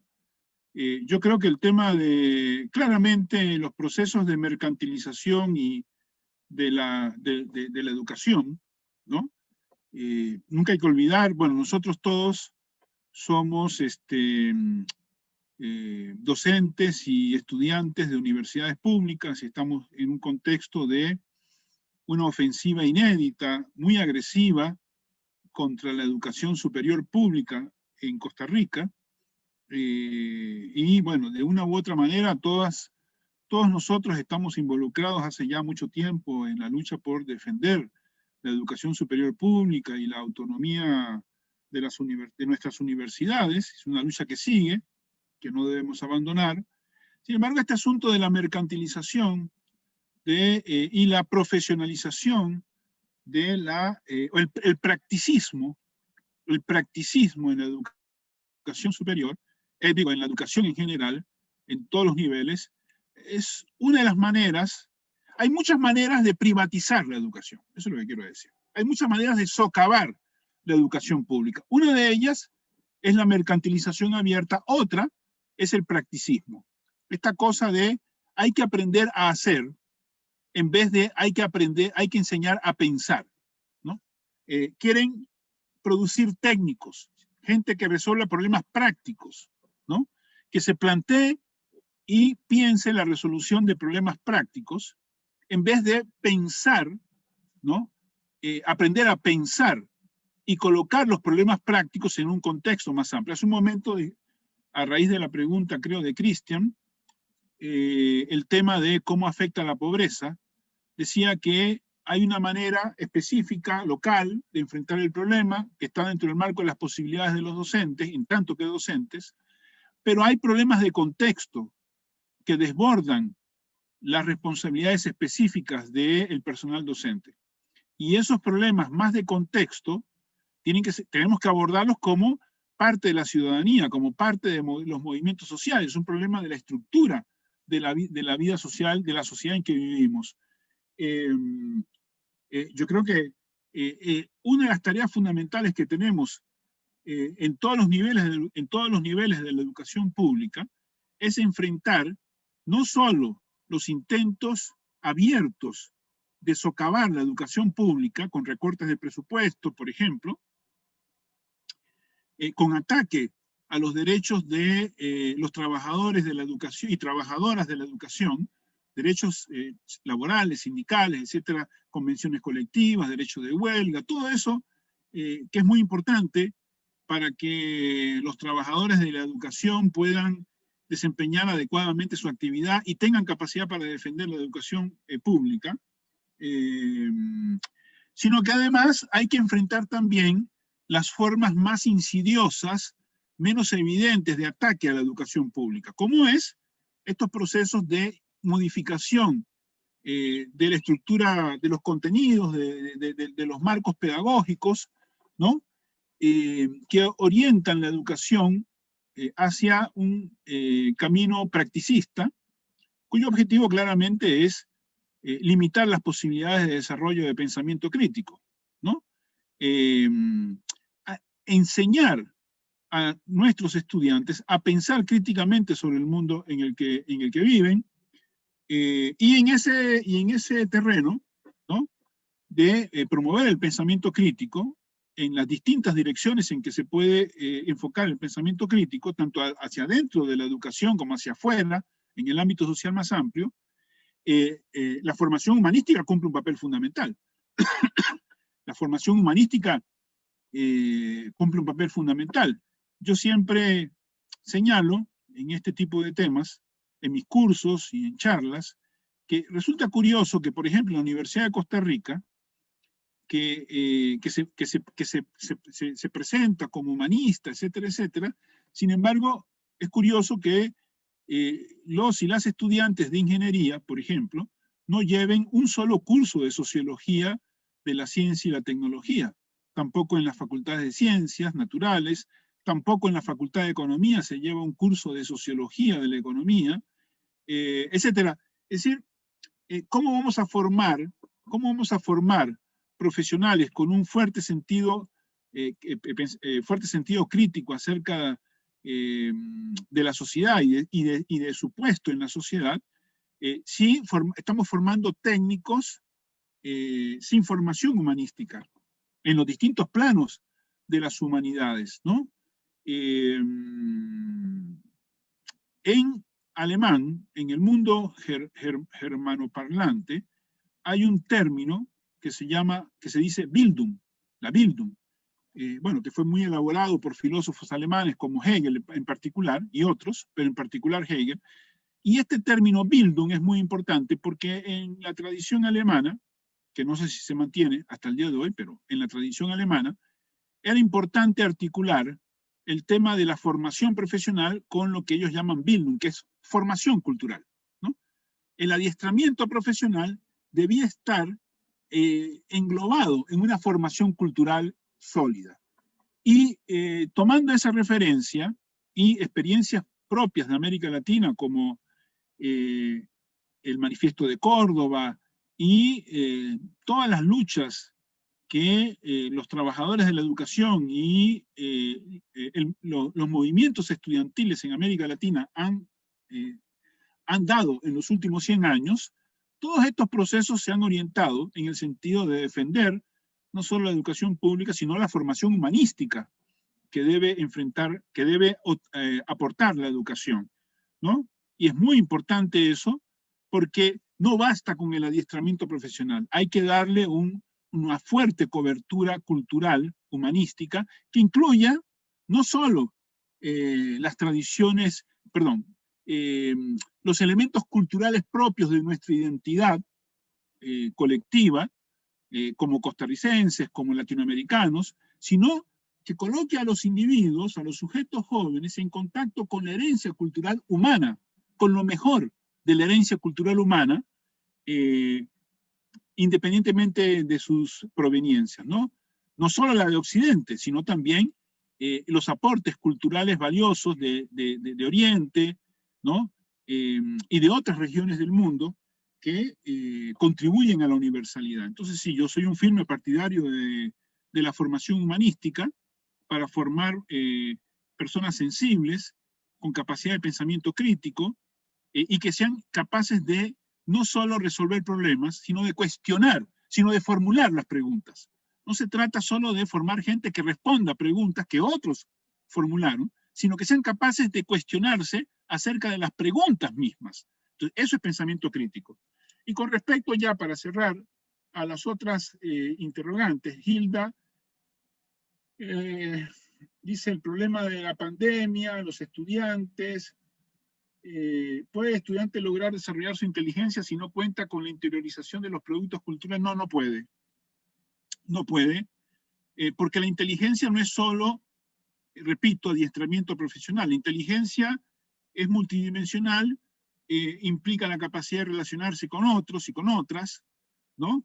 Yo creo que el tema de, claramente, los procesos de mercantilización y de la educación, ¿no? Nunca hay que olvidar, bueno, nosotros todos somos docentes y estudiantes de universidades públicas y estamos en un contexto de una ofensiva inédita, muy agresiva contra la educación superior pública en Costa Rica. Y bueno, de una u otra manera, todos nosotros estamos involucrados hace ya mucho tiempo en la lucha por defender la educación superior pública y la autonomía de nuestras universidades. Es una lucha que sigue, que no debemos abandonar. Sin embargo, este asunto de la mercantilización y la profesionalización de el practicismo en la educación superior, digo, en la educación en general, en todos los niveles, es una de las maneras. Hay muchas maneras de privatizar la educación, eso es lo que quiero decir. Hay muchas maneras de socavar la educación pública. Una de ellas es la mercantilización abierta, otra es el practicismo. Esta cosa de hay que aprender a hacer, en vez de hay que enseñar a pensar, ¿no? Quieren producir técnicos, gente que resuelva problemas prácticos, ¿no? Que se plantee y piense la resolución de problemas prácticos, en vez de pensar, ¿no? Aprender a pensar y colocar los problemas prácticos en un contexto más amplio. Hace un momento, a raíz de la pregunta, creo, de Cristian, el tema de cómo afecta la pobreza, decía que hay una manera específica, local, de enfrentar el problema, que está dentro del marco de las posibilidades de los docentes, en tanto que docentes, pero hay problemas de contexto que desbordan las responsabilidades específicas del personal docente. Y esos problemas más de contexto tenemos que abordarlos como parte de la ciudadanía, como parte de los movimientos sociales. Es un problema de la estructura de la vida social, de la sociedad en que vivimos. Yo creo que una de las tareas fundamentales que tenemos en todos los niveles de la educación pública es enfrentar no solo los intentos abiertos de socavar la educación pública con recortes de presupuesto, por ejemplo, con ataque a los derechos de los trabajadores de la educación y trabajadoras de la educación, derechos laborales, sindicales, etcétera, convenciones colectivas, derecho de huelga, todo eso que es muy importante para que los trabajadores de la educación puedan desempeñar adecuadamente su actividad y tengan capacidad para defender la educación pública, sino que además hay que enfrentar también las formas más insidiosas, menos evidentes de ataque a la educación pública, como es estos procesos de modificación de la estructura de los contenidos, de los marcos pedagógicos, ¿no? Que orientan la educación hacia un camino practicista, cuyo objetivo claramente es limitar las posibilidades de desarrollo de pensamiento crítico, ¿no? Enseñar a nuestros estudiantes a pensar críticamente sobre el mundo en el que viven, Y en ese terreno, ¿no?, de promover el pensamiento crítico en las distintas direcciones en que se puede enfocar el pensamiento crítico, tanto hacia adentro de la educación como hacia afuera, en el ámbito social más amplio, la formación humanística cumple un papel fundamental. La formación humanística cumple un papel fundamental. Yo siempre señalo en este tipo de temas, en mis cursos y en charlas, que resulta curioso que, por ejemplo, en la Universidad de Costa Rica, que se presenta como humanista, etcétera, etcétera, sin embargo, es curioso que los y las estudiantes de ingeniería, por ejemplo, no lleven un solo curso de sociología de la ciencia y la tecnología, tampoco en las facultades de ciencias naturales, tampoco en la facultad de economía se lleva un curso de sociología de la economía, etcétera. Es decir, ¿cómo vamos a formar profesionales con un fuerte sentido crítico acerca de la sociedad y de su puesto en la sociedad, si estamos formando técnicos sin formación humanística en los distintos planos de las humanidades, ¿no? En alemán, en el mundo germanoparlante, hay un término que se dice Bildung, la Bildung, bueno, que fue muy elaborado por filósofos alemanes como Hegel en particular, y otros, pero en particular Hegel. Y este término Bildung es muy importante porque en la tradición alemana, que no sé si se mantiene hasta el día de hoy, pero en la tradición alemana, era importante articular el tema de la formación profesional con lo que ellos llaman Bildung, que es formación cultural, ¿no? El adiestramiento profesional debía estar englobado en una formación cultural sólida. Y tomando esa referencia y experiencias propias de América Latina, como el Manifiesto de Córdoba y todas las luchas que los trabajadores de la educación y los movimientos estudiantiles en América Latina han dado en los últimos 100 años, todos estos procesos se han orientado en el sentido de defender no solo la educación pública, sino la formación humanística que debe aportar la educación, ¿no? Y es muy importante eso, porque no basta con el adiestramiento profesional, hay que darle una fuerte cobertura cultural, humanística, que incluya no solo las tradiciones, los elementos culturales propios de nuestra identidad colectiva, como costarricenses, como latinoamericanos, sino que coloque a los individuos, a los sujetos jóvenes, en contacto con la herencia cultural humana, con lo mejor de la herencia cultural humana, independientemente de sus proveniencias, ¿no? No solo la de Occidente, sino también los aportes culturales valiosos de Oriente, ¿no? Y de otras regiones del mundo que contribuyen a la universalidad. Entonces, sí, yo soy un firme partidario de la formación humanística para formar personas sensibles, con capacidad de pensamiento crítico, y que sean capaces de no solo resolver problemas, sino de cuestionar, sino de formular las preguntas. No se trata solo de formar gente que responda a preguntas que otros formularon, sino que sean capaces de cuestionarse acerca de las preguntas mismas. Entonces, eso es pensamiento crítico. Y con respecto ya, para cerrar, a las otras interrogantes, Hilda dice el problema de la pandemia, los estudiantes, ¿puede el estudiante lograr desarrollar su inteligencia si no cuenta con la interiorización de los productos culturales? No, no puede. No puede, porque la inteligencia no es solo, repito, adiestramiento profesional. La inteligencia es multidimensional, implica la capacidad de relacionarse con otros y con otras, ¿no?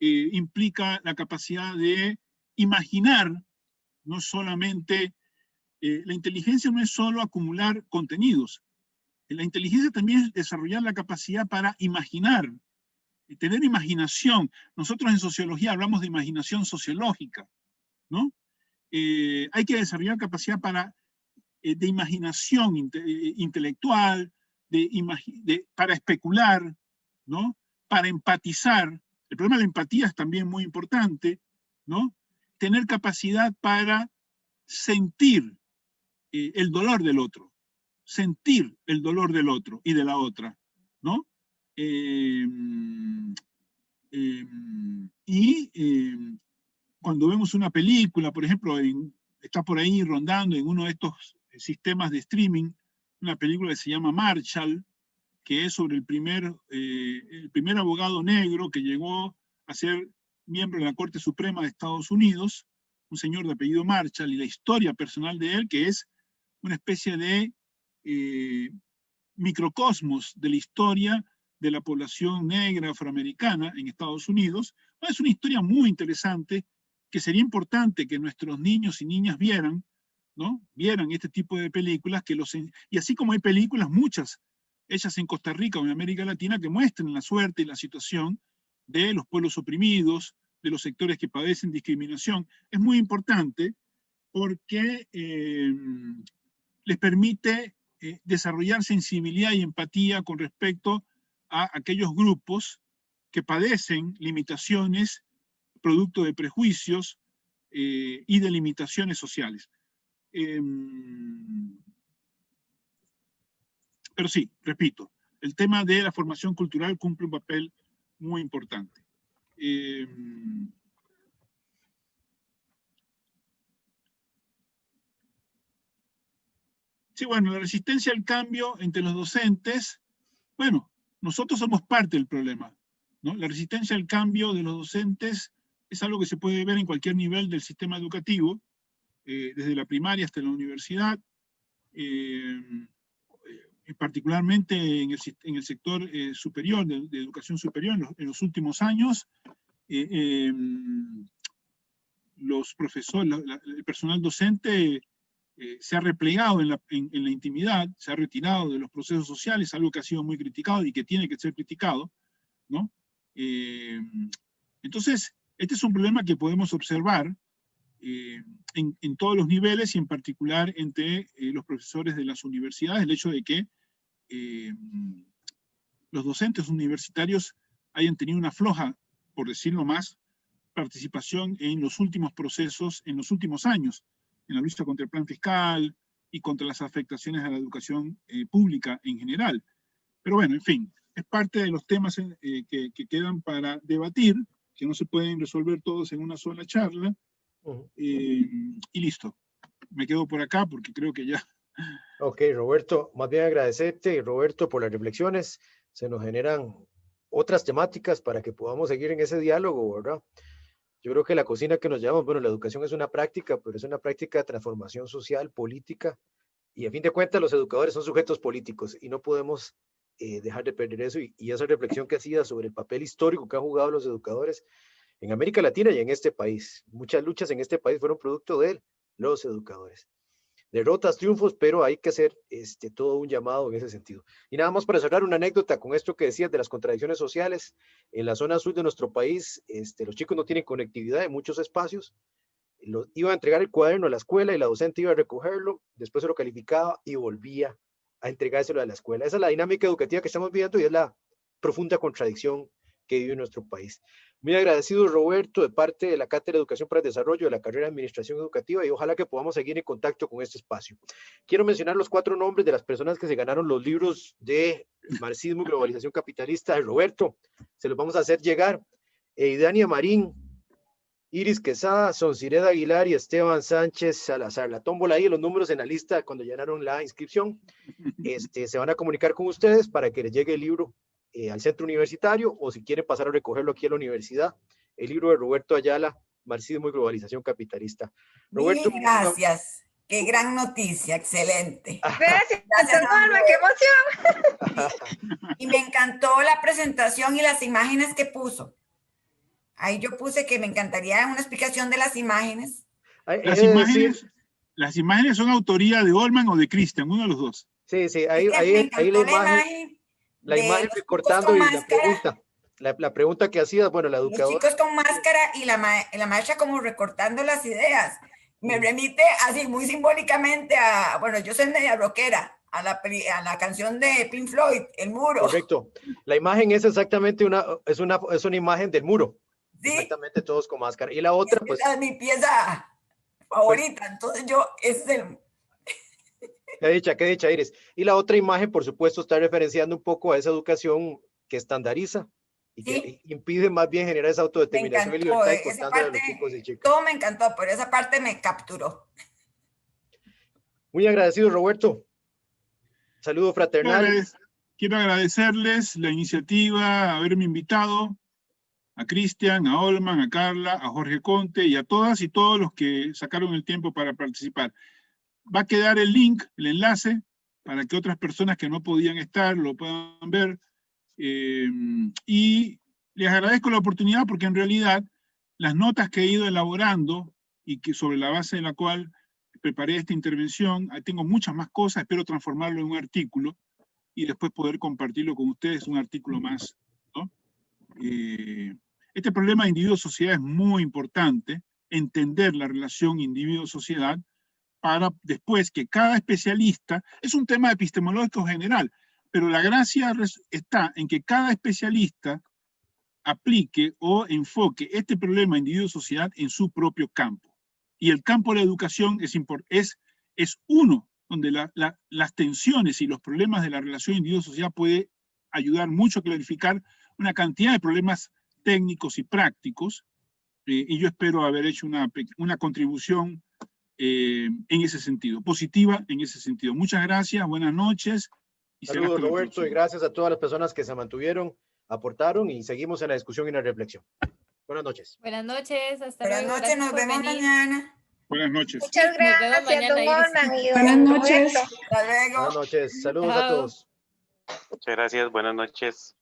Implica la capacidad de imaginar, no solamente, la inteligencia no es solo acumular contenidos, la inteligencia también es desarrollar la capacidad para imaginar, tener imaginación. Nosotros en sociología hablamos de imaginación sociológica, ¿no? Hay que desarrollar capacidad de imaginación intelectual, para especular, ¿no? Para empatizar. El problema de la empatía es también muy importante, ¿no? Tener capacidad para sentir el dolor del otro, sentir el dolor del otro y de la otra, ¿no? Cuando vemos una película, por ejemplo, está por ahí rondando en uno de estos sistemas de streaming, una película que se llama Marshall, que es sobre el primer abogado negro que llegó a ser miembro de la Corte Suprema de Estados Unidos, un señor de apellido Marshall, y la historia personal de él, que es una especie de microcosmos de la historia de la población negra afroamericana en Estados Unidos. Es una historia muy interesante que sería importante que nuestros niños y niñas vieran, ¿no? Vieran este tipo de películas, y así como hay películas, muchas hechas en Costa Rica o en América Latina, que muestren la suerte y la situación de los pueblos oprimidos, de los sectores que padecen discriminación. Es muy importante porque les permite desarrollar sensibilidad y empatía con respecto a aquellos grupos que padecen limitaciones producto de prejuicios y de limitaciones sociales. Pero sí, repito, el tema de la formación cultural cumple un papel muy importante. Sí, bueno, la resistencia al cambio entre los docentes, bueno, nosotros somos parte del problema, ¿no? La resistencia al cambio de los docentes es algo que se puede ver en cualquier nivel del sistema educativo, desde la primaria hasta la universidad, particularmente en el sector superior, de educación superior, en los últimos años. Los profesores, el personal docente se ha replegado en la intimidad, se ha retirado de los procesos sociales, algo que ha sido muy criticado y que tiene que ser criticado, ¿no? Entonces, este es un problema que podemos observar en todos los niveles y en particular entre los profesores de las universidades, el hecho de que los docentes universitarios hayan tenido una floja, por decirlo más, participación en los últimos procesos, en los últimos años, en la lucha contra el plan fiscal y contra las afectaciones a la educación pública en general. Pero bueno, en fin, es parte de los temas que quedan para debatir, que no se pueden resolver todos en una sola charla, y listo. Me quedo por acá porque creo que ya... Ok, Roberto, más bien agradecerte, Roberto, por las reflexiones. Se nos generan otras temáticas para que podamos seguir en ese diálogo, ¿verdad? Yo creo que la cocina que nos llamamos, bueno, la educación es una práctica, pero es una práctica de transformación social, política, y a fin de cuentas los educadores son sujetos políticos y no podemos dejar de perder eso, y esa reflexión que hacía sobre el papel histórico que han jugado los educadores en América Latina y en este país. Muchas luchas en este país fueron producto de los educadores. Derrotas, triunfos, pero hay que hacer todo un llamado en ese sentido. Y nada más para cerrar una anécdota con esto que decías de las contradicciones sociales. En la zona sur de nuestro país, los chicos no tienen conectividad en muchos espacios. Iba a entregar el cuaderno a la escuela y la docente iba a recogerlo, después se lo calificaba y volvía a entregárselo a la escuela. Esa es la dinámica educativa que estamos viendo y es la profunda contradicción que vive nuestro país. Muy agradecido, Roberto, de parte de la Cátedra de Educación para el Desarrollo de la carrera de Administración Educativa, y ojalá que podamos seguir en contacto con este espacio. Quiero mencionar los 4 nombres de las personas que se ganaron los libros de Marxismo y Globalización Capitalista de Roberto. Se los vamos a hacer llegar. Idania Marín, Iris Quesada, Soncireda Aguilar y Esteban Sánchez Salazar. La tómbola ahí, los números en la lista cuando llenaron la inscripción. Se van a comunicar con ustedes para que les llegue el libro al centro universitario, o si quieren pasar a recogerlo aquí a la universidad, el libro de Roberto Ayala, Marxismo y Globalización Capitalista. Roberto, bien, gracias. Qué gran noticia, excelente. Gracias, Alma, qué emoción. Y me encantó la presentación y las imágenes que puso. Ahí yo puse que me encantaría una explicación de las imágenes. Las imágenes son autoría de Olman o de Cristian, uno de los dos. Sí, ahí la imagen recortando y la pregunta que hacías, bueno, la educadora. Los chicos con máscara y la maestra como recortando las ideas. Me remite así muy simbólicamente a, bueno, yo soy media rockera, a la canción de Pink Floyd, El Muro. Correcto. La imagen es exactamente es una imagen del muro. Sí. Exactamente, todos con máscara. Y la otra, pues... Esa es mi pieza favorita. Entonces ese es el... Qué dicha, Iris. Y la otra imagen, por supuesto, está referenciando un poco a esa educación que estandariza y que impide más bien generar esa autodeterminación y libertad importante de los chicos y chicas. Todo me encantó, pero esa parte me capturó. Muy agradecido, Roberto. Saludo fraternal. Quiero agradecerles la iniciativa, haberme invitado, a Cristian, a Olman, a Carla, a Jorge Conte y a todas y todos los que sacaron el tiempo para participar. Va a quedar el link, el enlace, para que otras personas que no podían estar lo puedan ver. Y les agradezco la oportunidad porque en realidad las notas que he ido elaborando y que sobre la base de la cual preparé esta intervención, tengo muchas más cosas, espero transformarlo en un artículo y después poder compartirlo con ustedes, un artículo más, ¿no? Este problema de individuo-sociedad es muy importante, entender la relación individuo-sociedad, para después que cada especialista, es un tema epistemológico general, pero la gracia está en que cada especialista aplique o enfoque este problema individuo-sociedad en su propio campo. Y el campo de la educación es uno donde las tensiones y los problemas de la relación individuo-sociedad puede ayudar mucho a clarificar una cantidad de problemas técnicos y prácticos, y yo espero haber hecho una contribución en ese sentido, positiva en ese sentido. Muchas gracias, buenas noches. Saludos, Roberto, y gracias a todas las personas que se mantuvieron, aportaron y seguimos en la discusión y en la reflexión. Buenas noches. Buenas noches, hasta luego. Buenas noches, nos vemos mañana. Buenas noches. Muchas gracias, don Olman y don Buenas noches. Roberto. Hasta luego. Buenas noches, saludos a todos. Muchas gracias, buenas noches.